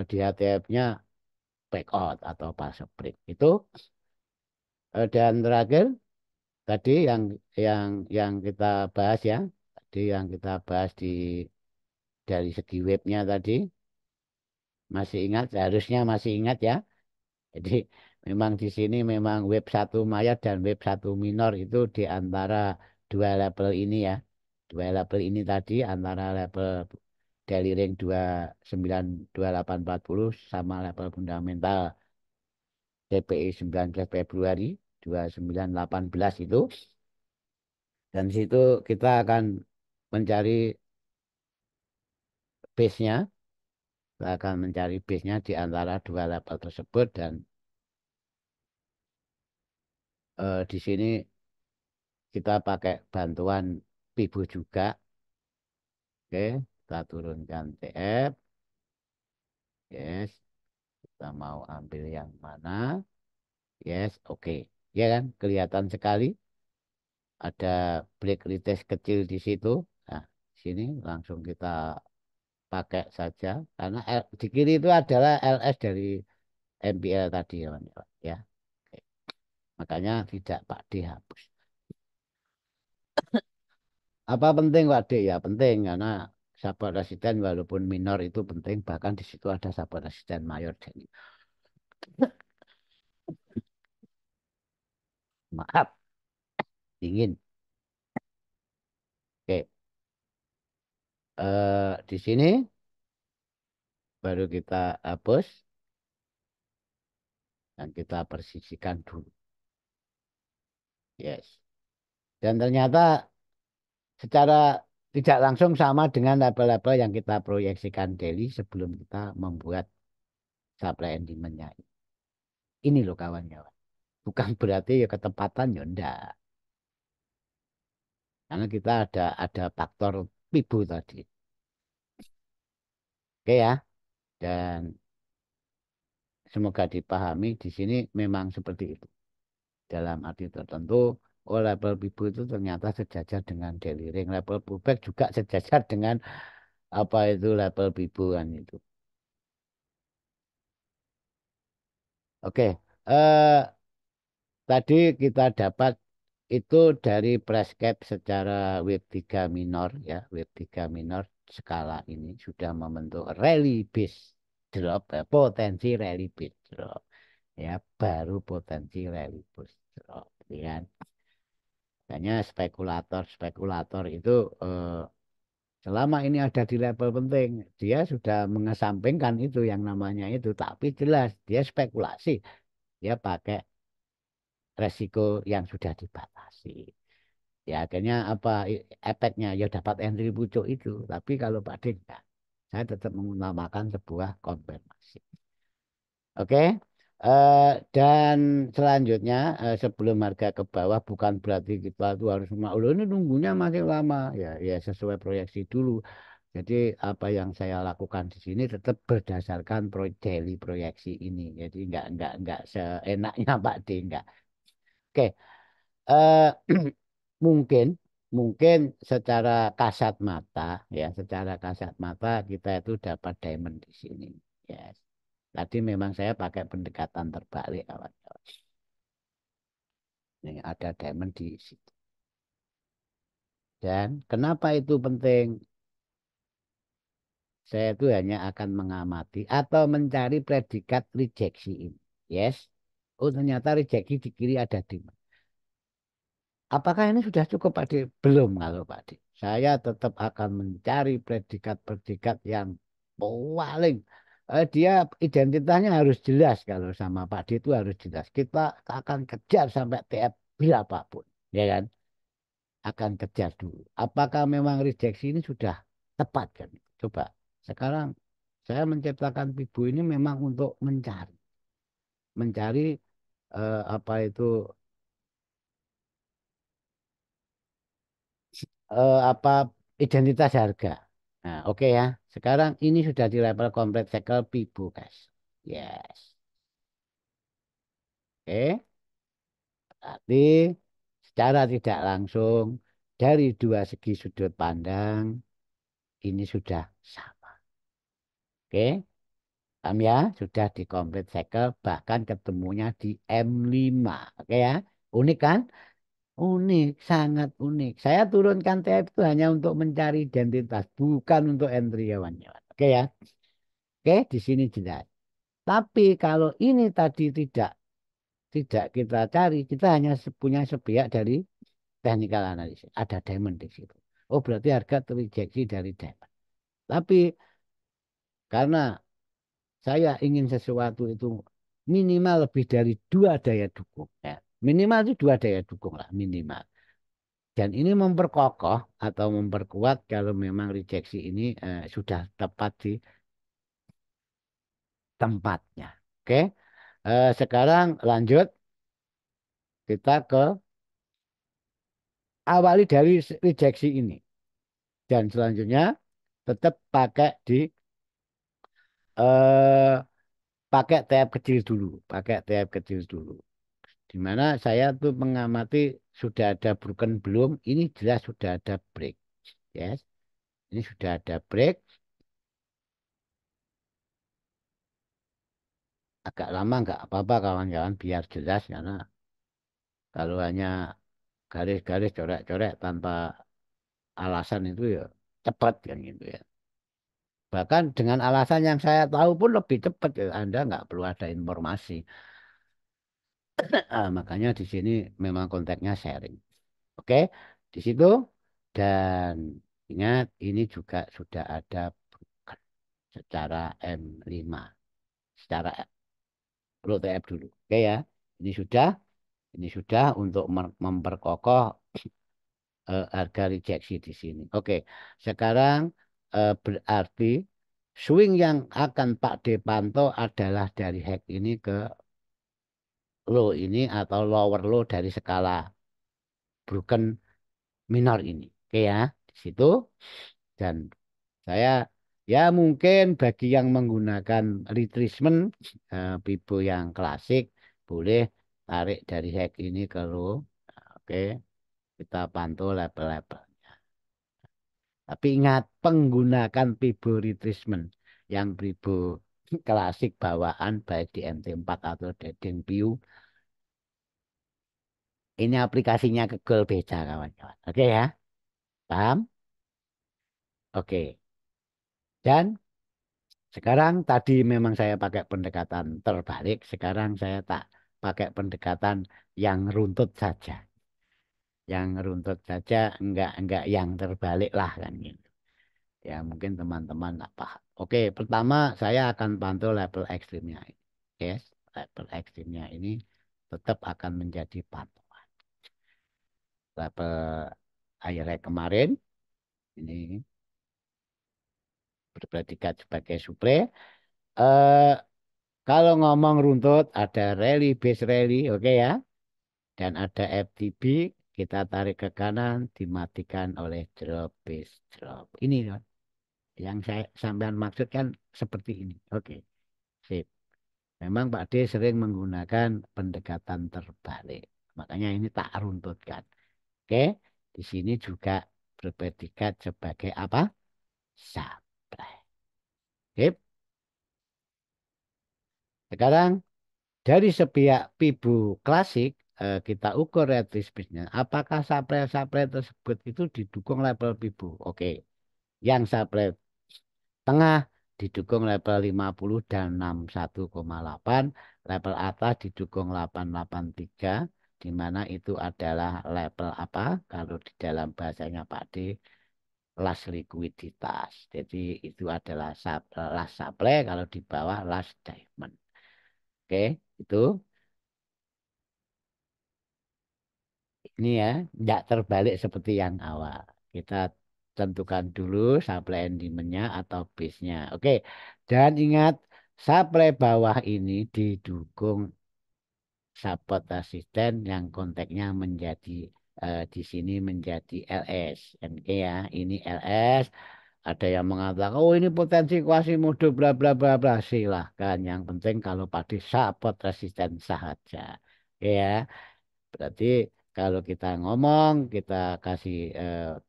di HTF-nya back out atau pas break. Itu dan terakhir tadi yang kita bahas ya. Tadi yang kita bahas dari segi webnya tadi masih ingat, harusnya masih ingat ya. Jadi memang di sini memang web satu mayat dan web satu minor itu di antara dua level ini ya. dua label ini tadi antara label daily ring 292840 sama label fundamental TPI 19 Februari 2918 itu. Dan di situ kita akan mencari base-nya. Kita akan mencari base-nya di antara dua label tersebut dan di sini kita pakai bantuan Pibo juga. Oke, kita turunkan TF. Yes, kita mau ambil yang mana? Yes, oke. Ya kan, kelihatan sekali ada break retest kecil di situ. Nah, sini langsung kita pakai saja karena di kiri itu adalah LS dari MPL tadi ya, Pak, ya. Oke. Makanya tidak Pak D hapus. Apa penting Pak D? Ya penting karena sahabat resisten walaupun minor itu penting, bahkan di situ ada sahabat resisten mayor. Jadi maaf, dingin. Oke, di sini baru kita hapus dan kita persisikan dulu. Yes. Dan ternyata secara tidak langsung sama dengan label-label yang kita proyeksikan daily sebelum kita membuat supply and demand-nya. Ini loh kawan-kawan. Bukan berarti ya ketepatan ya enggak. Karena kita ada faktor Pibo tadi. Oke ya. Dan semoga dipahami di sini memang seperti itu. Dalam arti tertentu, oh label Pibo itu ternyata sejajar dengan daily ring. Label pullback juga sejajar dengan apa itu label Pibo kan itu. Oke. Tadi kita dapat itu dari price cap secara wave 3 minor ya, wave 3 minor skala ini sudah membentuk rally base drop ya, potensi rally base drop ya, baru potensi rally base drop ya kan. Makanya spekulator itu selama ini ada di level penting, dia sudah mengesampingkan itu yang namanya itu, tapi jelas dia spekulasi, dia pakai resiko yang sudah dibatasi. Ya akhirnya apa efeknya ya dapat entry pucuk itu. Tapi kalau Pak Dik enggak, saya tetap mengutamakan sebuah konfirmasi. Oke. Dan selanjutnya sebelum harga ke bawah bukan berarti kita tuh harus oh, ini nunggunya masih lama ya ya sesuai proyeksi dulu. Jadi apa yang saya lakukan di sini tetap berdasarkan daily proyeksi ini. Jadi enggak seenaknya Pak D enggak. Oke. eh mungkin mungkin secara kasat mata ya secara kasat mata kita itu dapat diamond di sini yes. Tadi memang saya pakai pendekatan terbalik kawan-kawan. Ini ada diamond di situ. Dan kenapa itu penting? Saya itu hanya akan mengamati atau mencari predikat rejeksi ini. Yes. Oh ternyata rejeksi di kiri ada di mana? Apakah ini sudah cukup Pak Dik? Belum kalau Pak Dik. Saya tetap akan mencari predikat-predikat yang paling dia identitasnya harus jelas kalau sama Pak Dik itu harus jelas. Kita akan kejar sampai TF berapapun, ya kan? Akan kejar dulu. Apakah memang rejeksi ini sudah tepat kan? Coba. Sekarang saya menciptakan Pibo ini memang untuk mencari apa itu apa identitas harga. Nah, oke ya. Sekarang ini sudah di level complete cycle Pibo, guys. Yes. Oke. Berarti secara tidak langsung dari dua segi sudut pandang ini sudah sama. Oke. Paham ya? Sudah di complete cycle bahkan ketemunya di M5. Oke ya. Unik kan? Unik, sangat unik. Saya turunkan TF itu hanya untuk mencari identitas, bukan untuk entry kawan-kawan. Oke ya. Oke, di sini jelas. Tapi kalau ini tadi tidak kita cari, kita hanya punya sepihak dari technical analysis. Ada diamond di situ. Oh berarti harga terrejeksi dari dapat. Tapi karena saya ingin sesuatu itu minimal lebih dari dua daya dukung. Ya. Minimal itu dua daya dukung lah minimal. Dan ini memperkokoh atau memperkuat kalau memang rejeksi ini sudah tepat di tempatnya. Oke. Sekarang lanjut kita ke awali dari rejeksi ini. Dan selanjutnya tetap pakai di eh, pakai tab kecil dulu, pakai tab kecil dulu. Di mana saya tuh mengamati sudah ada broken belum? Ini jelas sudah ada break. Yes. Ini sudah ada break. Agak lama nggak apa-apa kawan-kawan biar jelas karena kalau hanya garis-garis coret-coret tanpa alasan itu ya cepat kan gitu ya. Bahkan dengan alasan yang saya tahu pun lebih cepat ya. Anda nggak perlu ada informasi. Makanya di sini memang konteksnya sharing. Oke, di situ dan ingat ini juga sudah ada bukan secara M5, secara low TF dulu. Oke ya, ini sudah, ini sudah untuk memperkokoh harga rejeksi di sini. Oke, sekarang berarti swing yang akan Pak D pantau adalah dari hack ini ke low ini atau lower low dari skala broken minor ini. Oke ya, di situ dan saya ya mungkin bagi yang menggunakan retracement Bibo yang klasik boleh tarik dari hack ini ke low. Oke, kita pantau level-level. Tapi ingat penggunakan Bibo retracement yang Bibo klasik bawaan baik di MT4 atau Dedeng View ini aplikasinya ke Google beda kawan-kawan. Oke ya, paham? Oke. Dan sekarang tadi memang saya pakai pendekatan terbalik, sekarang saya tak pakai pendekatan yang runtut saja. Yang runtut saja enggak yang terbalik lah kan gitu. Ya mungkin teman-teman tak paham. Oke, pertama saya akan pantau level ekstrimnya. Yes, level ekstrimnya ini tetap akan menjadi pantauan. Level akhirnya kemarin ini berpredikat sebagai supre. Eh, Kalau ngomong runtut ada rally base rally, oke ya. Dan ada FTB, kita tarik ke kanan, dimatikan oleh drop base drop. Ini loh, yang saya sampean maksud kan seperti ini. Oke, sip. Memang Pak D sering menggunakan pendekatan terbalik. Makanya ini tak runtutkan. Oke, di sini juga berpredikat sebagai apa? Supply. Sip. Sekarang dari sepihak Pibu klasik, kita ukur realistisnya. Apakah supply-supply tersebut itu didukung level Pibu? Oke. Yang supply tengah didukung level 50 dan 61,8. Level atas didukung 883. Di mana itu adalah level apa? Kalau di dalam bahasanya Pak D, last likuiditas. Jadi itu adalah last supply, kalau di bawah last diamond. Oke, itu. Ini ya, tidak terbalik seperti yang awal. Kita tentukan dulu supply and demand-nya atau base-nya. Oke, dan ingat supply bawah ini didukung support resisten yang kontaknya menjadi di sini menjadi LS. Oke ya, ini LS. Ada yang mengatakan, oh ini potensi Quasimodo bla bla bla bla. Silahkan. Yang penting kalau pada support resisten saja. Oke ya. Berarti kalau kita ngomong, kita kasih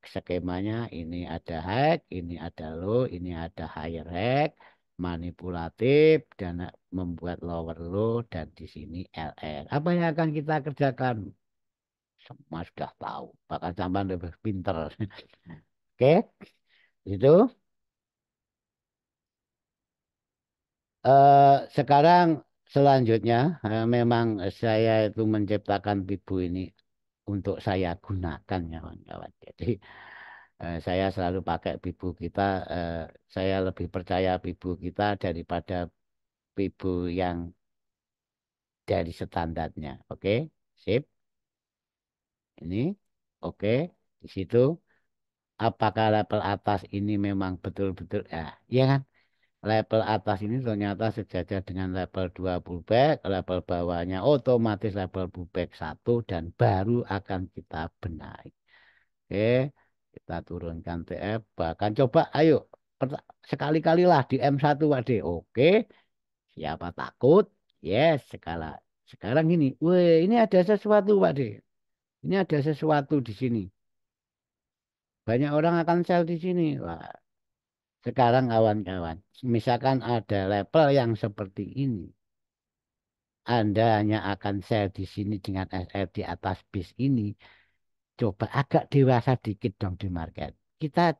skemanya, ini ada high, ini ada low, ini ada higher high, manipulatif, dan membuat lower low, dan di sini LR. Apa yang akan kita kerjakan? Semua sudah tahu, bahkan sampai lebih pinter. Oke, itu. Sekarang selanjutnya, memang saya itu menciptakan Bibu ini untuk saya gunakan ya kawan-kawan. Jadi Saya selalu pakai Bibu kita. eh, saya lebih percaya Bibu kita daripada Bibu yang dari standarnya. Oke, sip. Ini oke. Di situ apakah level atas ini memang betul-betul ya kan? Level atas ini ternyata sejajar dengan level 20 back, level bawahnya otomatis level back 1 dan baru akan kita benahi. Oke, kita turunkan TF, bahkan coba ayo sekali-kalilah di M1 Pak D. Oke, siapa takut? Yes, sekarang ini. Wih, ini ada sesuatu Pak D. Ini ada sesuatu di sini. Banyak orang akan sell di sini. Wah, sekarang kawan-kawan, misalkan ada level yang seperti ini, Anda hanya akan sell di sini dengan SL di atas bis ini. Coba agak dewasa dikit dong di market. Kita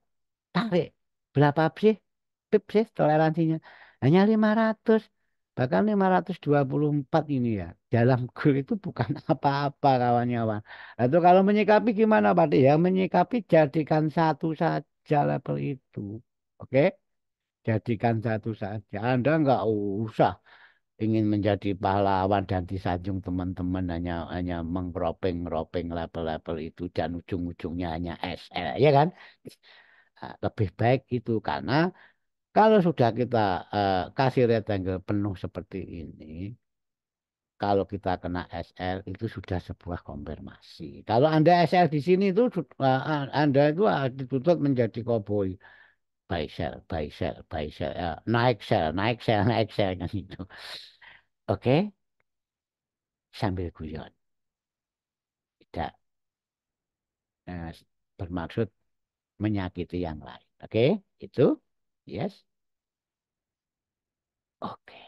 tarik berapa sih pip sih toleransinya? Hanya 500, bahkan 524 ini ya. Dalam goal itu bukan apa-apa kawan-kawan. Atau kalau menyikapi gimana Pak? Ya menyikapi jadikan satu saja level itu. Oke? Jadikan satu saja. Anda nggak usah ingin menjadi pahlawan dan disanjung teman-teman hanya mengropeng-ropeng level-level itu dan ujung-ujungnya hanya SL, ya kan? Nah, lebih baik itu karena kalau sudah kita kasih rectangle penuh seperti ini, kalau kita kena SL itu sudah sebuah konfirmasi. Kalau Anda SL di sini itu Anda itu dituntut menjadi koboi. Buy sell, buy sell, buy sell. Ya, naik sell, naik sell, naik sell kan itu. Oke, sambil guyon. Tidak eh, bermaksud menyakiti yang lain. Oke, itu. Yes. Oke.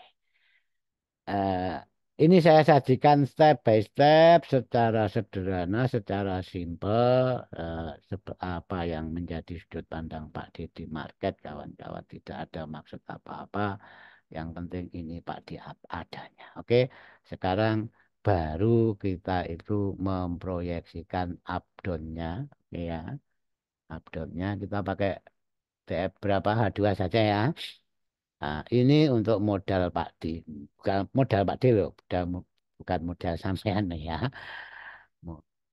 Eh, ini saya sajikan step by step secara sederhana, secara simpel, apa yang menjadi sudut pandang Pak Didi Market, kawan-kawan. Tidak ada maksud apa-apa. Yang penting ini Pak Di adanya. Oke, sekarang baru kita itu memproyeksikan updownnya, ya. Updownnya kita pakai TF berapa H2 saja ya. Nah, ini untuk modal Pak D. Bukan modal Pak D loh, bukan modal sampean ya.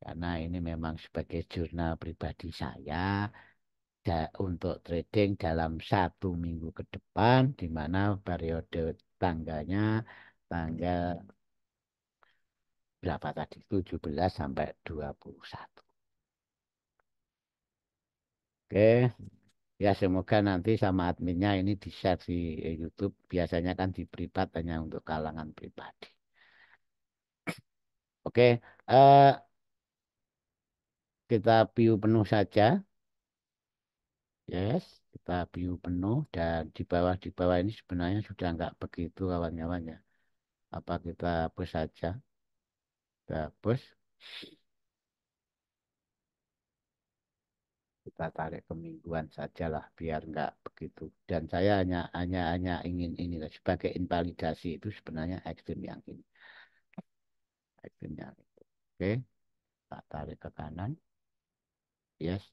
Karena ini memang sebagai jurnal pribadi saya untuk trading dalam 1 minggu ke depan, di mana periode tanggalnya tanggal berapa tadi? 17 sampai 21. Oke. Ya semoga nanti sama adminnya ini di-share di YouTube. Biasanya kan di privat hanya untuk kalangan pribadi. Oke, kita view penuh saja. Yes, kita view penuh dan di bawah ini sebenarnya sudah nggak begitu kawan-kawan ya. Apa kita hapus saja? Kita hapus, kita tarik ke mingguan sajalah biar nggak begitu. Dan saya hanya ingin ini lah, sebagai invalidasi itu sebenarnya ekstrim yang ini, ekstrim yang itu. Oke, kita tarik ke kanan. Yes,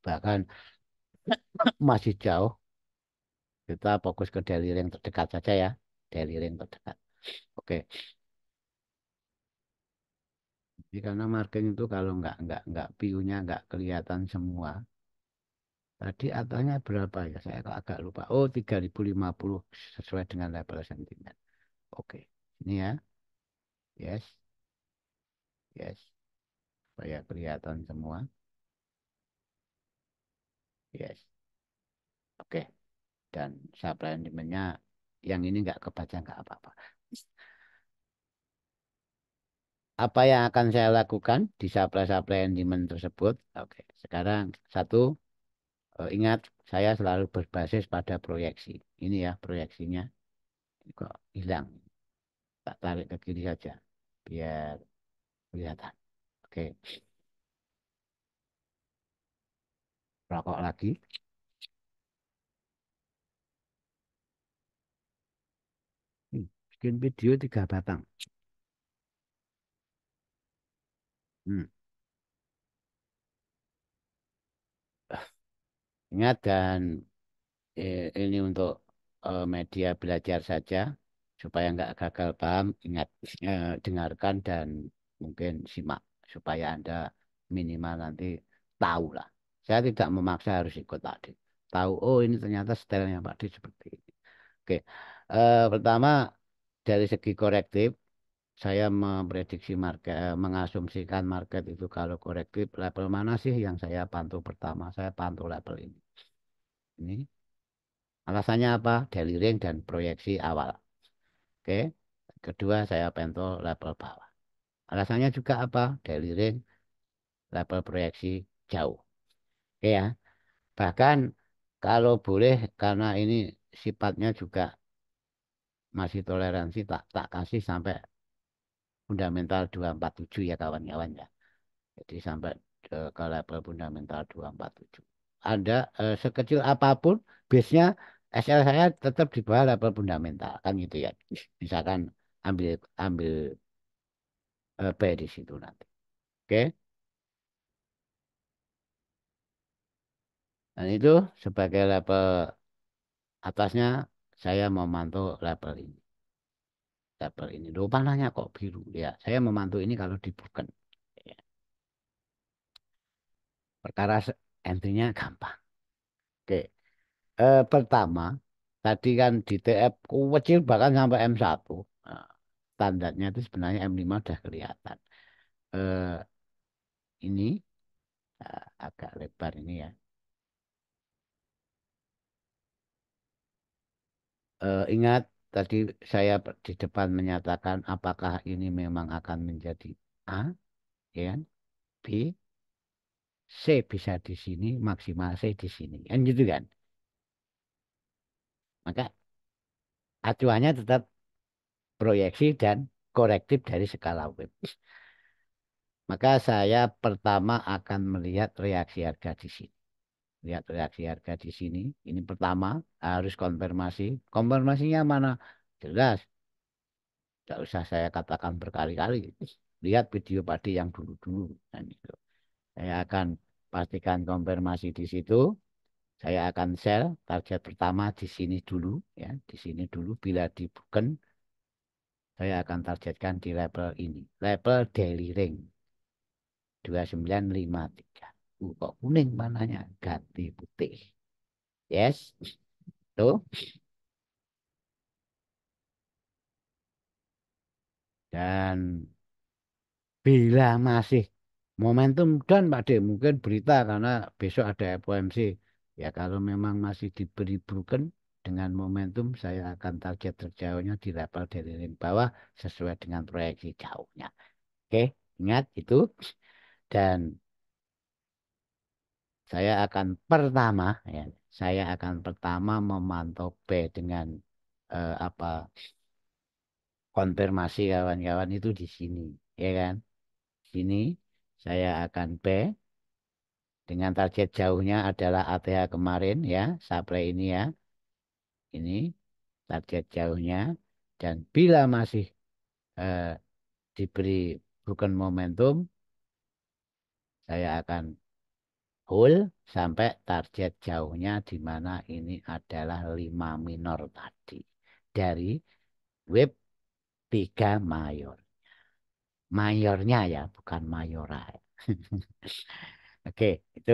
bahkan masih jauh. Kita fokus ke daily rank terdekat saja ya. Daily rank terdekat. Oke. Jadi karena marking itu kalau nggak view-nya nggak kelihatan semua. Tadi atasnya berapa ya? Saya kok agak lupa. Oh, 3050 sesuai dengan level sentimen. Oke. Ini ya. Yes. Yes. Supaya kelihatan semua. Yes. Oke. Dan supply and demand-nya yang ini nggak kebaca nggak apa-apa. Apa yang akan saya lakukan di supply and demand tersebut? Oke. Sekarang satu. Ingat, saya selalu berbasis pada proyeksi. Ini ya proyeksinya. Ini kok hilang. Tak tarik ke kiri saja. Biar kelihatan. Oke. Rokok lagi. Bikin video 3 batang. Hmm. Ingat dan ini untuk media belajar saja supaya nggak gagal paham. Ingat, dengarkan dan mungkin simak supaya Anda minimal nanti tahu lah. Saya tidak memaksa harus ikut Pak Adi. Tahu, oh ini ternyata stylenya Pak Adi seperti ini. Oke, pertama dari segi korektif, saya memprediksi market, mengasumsikan market itu kalau korektif level mana sih yang saya pantau pertama? Saya pantau level ini. Ini alasannya apa? Daily range dan proyeksi awal. Oke. Kedua, saya pantau level bawah. Alasannya juga apa? Daily range, level proyeksi jauh. Oke ya. Bahkan kalau boleh karena ini sifatnya juga masih toleransi tak tak kasih sampai fundamental 247 ya kawan-kawan ya. Jadi sampai ke level fundamental 247. Anda sekecil apapun base-nya SL saya tetap di bawah level fundamental kan gitu ya. Misalkan ambil ambil B di situ nanti. Oke. Dan itu sebagai level atasnya saya memantau level ini. Level ini. Loh, panahnya kok biru ya. Saya memantau ini kalau di Broken. Ya. Perkara entry-nya gampang. Oke. Pertama, tadi kan di TF kecil bahkan sampai M1. Nah, standarnya itu sebenarnya M5 udah kelihatan. Eh, ini agak lebar ini ya. Ingat tadi saya di depan menyatakan apakah ini memang akan menjadi A, ya kan? B, C bisa di sini, maksimal C di sini. Kan gitu kan? Maka acuannya tetap proyeksi dan korektif dari skala web. Maka saya pertama akan melihat reaksi harga di sini. Lihat reaksi harga di sini. Ini pertama harus konfirmasi. Konfirmasinya mana? Jelas. Tidak usah saya katakan berkali-kali. Lihat video padi yang dulu-dulu. Nah, gitu. Saya akan pastikan konfirmasi di situ. Saya akan sell target pertama di sini dulu. Ya, di sini dulu. Bila dibuken, saya akan targetkan di level ini. Level daily range 2953. Kok kuning mananya? Ganti putih. Yes. Tuh. Dan bila masih momentum dan Pak D mungkin berita karena besok ada FOMC. Ya kalau memang masih diberi broken dengan momentum saya akan target terjauhnya di level dari ring bawah sesuai dengan proyeksi jauhnya. Oke, ingat itu. Dan saya akan pertama ya, saya akan pertama memantau B dengan apa konfirmasi kawan-kawan itu di sini, ya kan? Sini saya akan B dengan target jauhnya adalah ATH kemarin ya, supply ini ya. Ini target jauhnya dan bila masih eh, diberi bukan momentum, saya akan hold sampai target jauhnya di mana ini adalah 5 minor tadi. Dari web 3 mayor. Mayornya ya, bukan mayora. Oke, itu.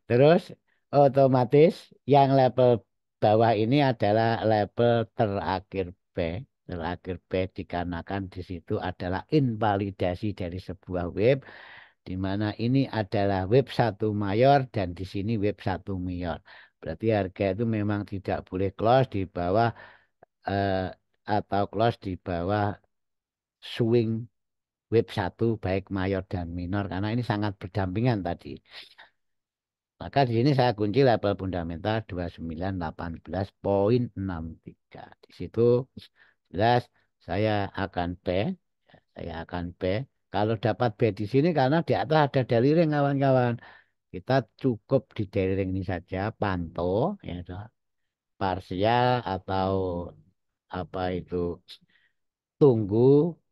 Terus otomatis yang level bawah ini adalah level terakhir B. Terakhir B dikarenakan di situ adalah invalidasi dari sebuah web di mana ini adalah web satu mayor dan di sini web satu minor. Berarti harga itu memang tidak boleh close di bawah eh, atau close di bawah swing web satu baik mayor dan minor karena ini sangat berdampingan tadi. Maka di sini saya kunci level fundamental 2918,63. Di situ jelas saya akan B, saya akan B. Kalau dapat B di sini karena di atas ada daily ring kawan-kawan. Kita cukup di daily ring ini saja pantau ya toh. Parsial atau apa itu tunggu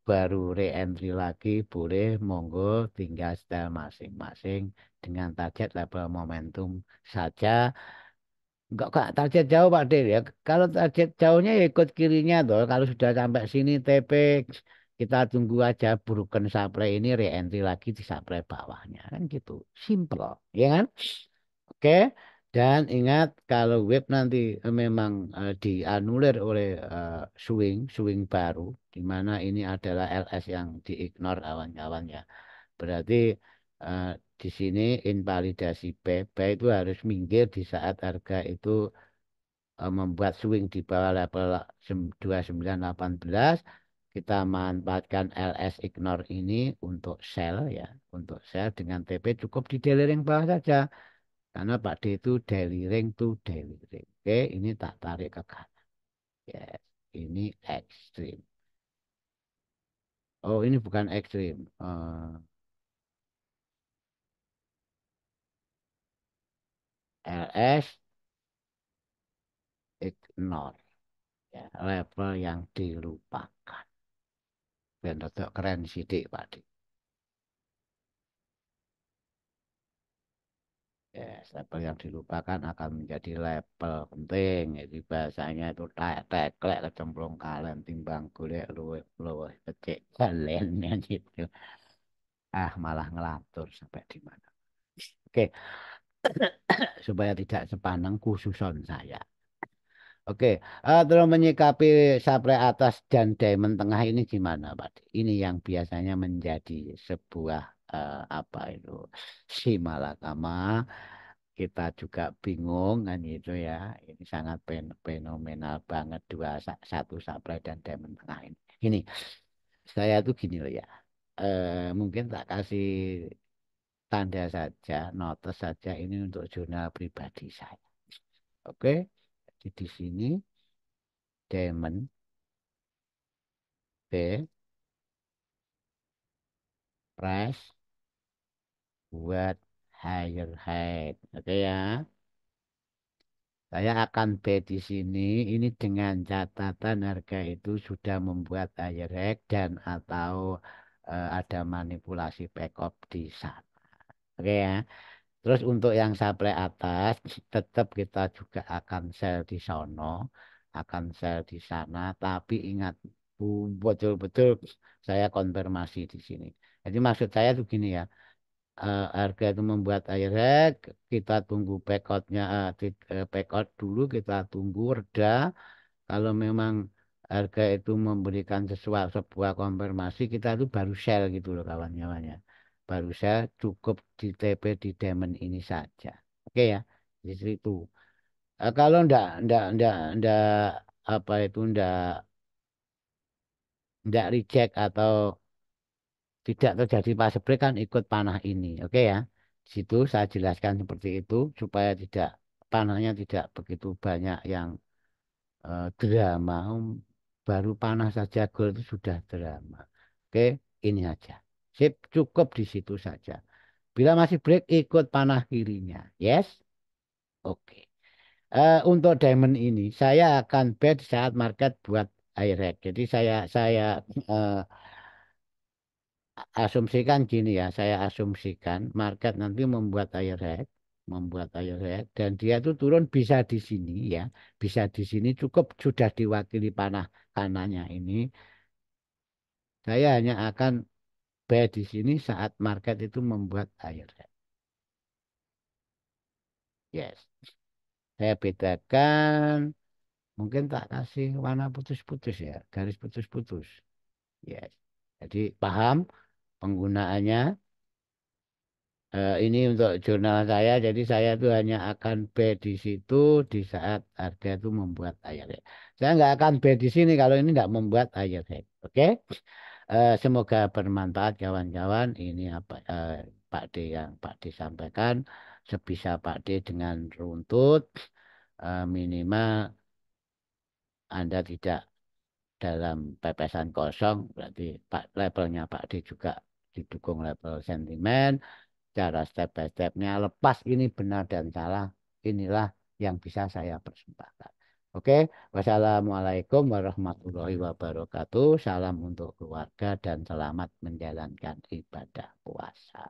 baru re-entry lagi, boleh monggo tinggal style masing-masing dengan target level momentum saja. Enggak target jauh Pak De ya. Kalau target jauhnya ya ikut kirinya toh. Kalau sudah sampai sini TP kita tunggu aja broken supply ini re-entry lagi di supply bawahnya kan gitu. Simple, ya kan? Oke. Dan ingat kalau web nanti memang dianulir oleh swing baru di mana ini adalah LS yang diignore kawan-kawan ya. Berarti eh, di sini invalidasi B, B itu harus minggir di saat harga itu membuat swing di bawah level 2918. Kita manfaatkan LS ignore ini untuk sell ya, untuk sell dengan TP cukup di daily ring bawah saja karena Pak D itu daily ring to daily ring. Oke, ini tak tarik ke kanan. Yes, ini ekstrim. Oh, ini bukan ekstrim. LS ignore ya, level yang dilupakan. Ben rada keren sidik Pak D. Ya, level yang dilupakan akan menjadi level penting. Jadi bahasanya itu teklek kecemplung kalen timbang golek luwih luwih becik jalennya gitu. Ah, malah ngelatur sampai di mana. Oke, supaya tidak sepaneng khususon saya. Oke, terus menyikapi supply atas dan diamond tengah ini gimana, Pak? Ini yang biasanya menjadi sebuah apa itu si malakama. Kita juga bingung kan itu ya. Ini sangat fenomenal banget satu supply dan diamond tengah ini. Ini saya tuh gini loh ya. Mungkin tak kasih tanda saja, notes saja ini untuk jurnal pribadi saya. Oke, jadi di sini diamond B price buat higher height. Oke ya. Saya akan B di sini ini dengan catatan harga itu sudah membuat higher height dan atau ada manipulasi backup di sana. Oke ya. Terus untuk yang supply atas tetap kita juga akan sell di sono, akan sell di sana, tapi ingat betul-betul saya konfirmasi di sini. Jadi maksud saya tuh gini ya, harga itu membuat air rek, kita tunggu backoutnya, backout dulu, kita tunggu reda. Kalau memang harga itu memberikan sesuatu sebuah konfirmasi, kita itu baru sell gitu loh kawan-kawannya. Baru sell cukup di TP di diamond ini saja. Oke ya, di situ. Kalau ndak apa itu ndak reject atau tidak terjadi pas break kan ikut panah ini. Oke ya. Di situ saya jelaskan seperti itu supaya tidak panahnya tidak begitu banyak yang drama. Baru panah saja gol itu sudah drama. Oke, ini aja. Sip, cukup di situ saja. Bila masih break ikut panah kirinya. Yes? Oke. Untuk diamond ini saya akan bet saat market buat high rate. Jadi saya eh, asumsikan gini ya, saya asumsikan market nanti membuat air rate, dan dia itu turun bisa di sini ya, bisa di sini cukup sudah diwakili panah kanannya ini. Saya hanya akan buy di sini saat market itu membuat air rate. Yes, saya bedakan, mungkin tak kasih warna putus-putus ya, garis putus-putus. Yes, jadi paham penggunaannya. Ini untuk jurnal saya, jadi saya itu hanya akan B di situ di saat harga itu membuat air head. Saya nggak akan B di sini kalau ini nggak membuat air head. Oke. Semoga bermanfaat kawan-kawan. Ini apa Pak D yang Pak D sampaikan. Sebisa Pak D dengan runtut, minimal Anda tidak dalam pepesan kosong, berarti Pak levelnya Pak D juga didukung level sentimen. Cara step by stepnya lepas ini benar dan salah, inilah yang bisa saya persembahkan. Oke, wassalamualaikum warahmatullahi wabarakatuh. Salam untuk keluarga dan selamat menjalankan ibadah puasa.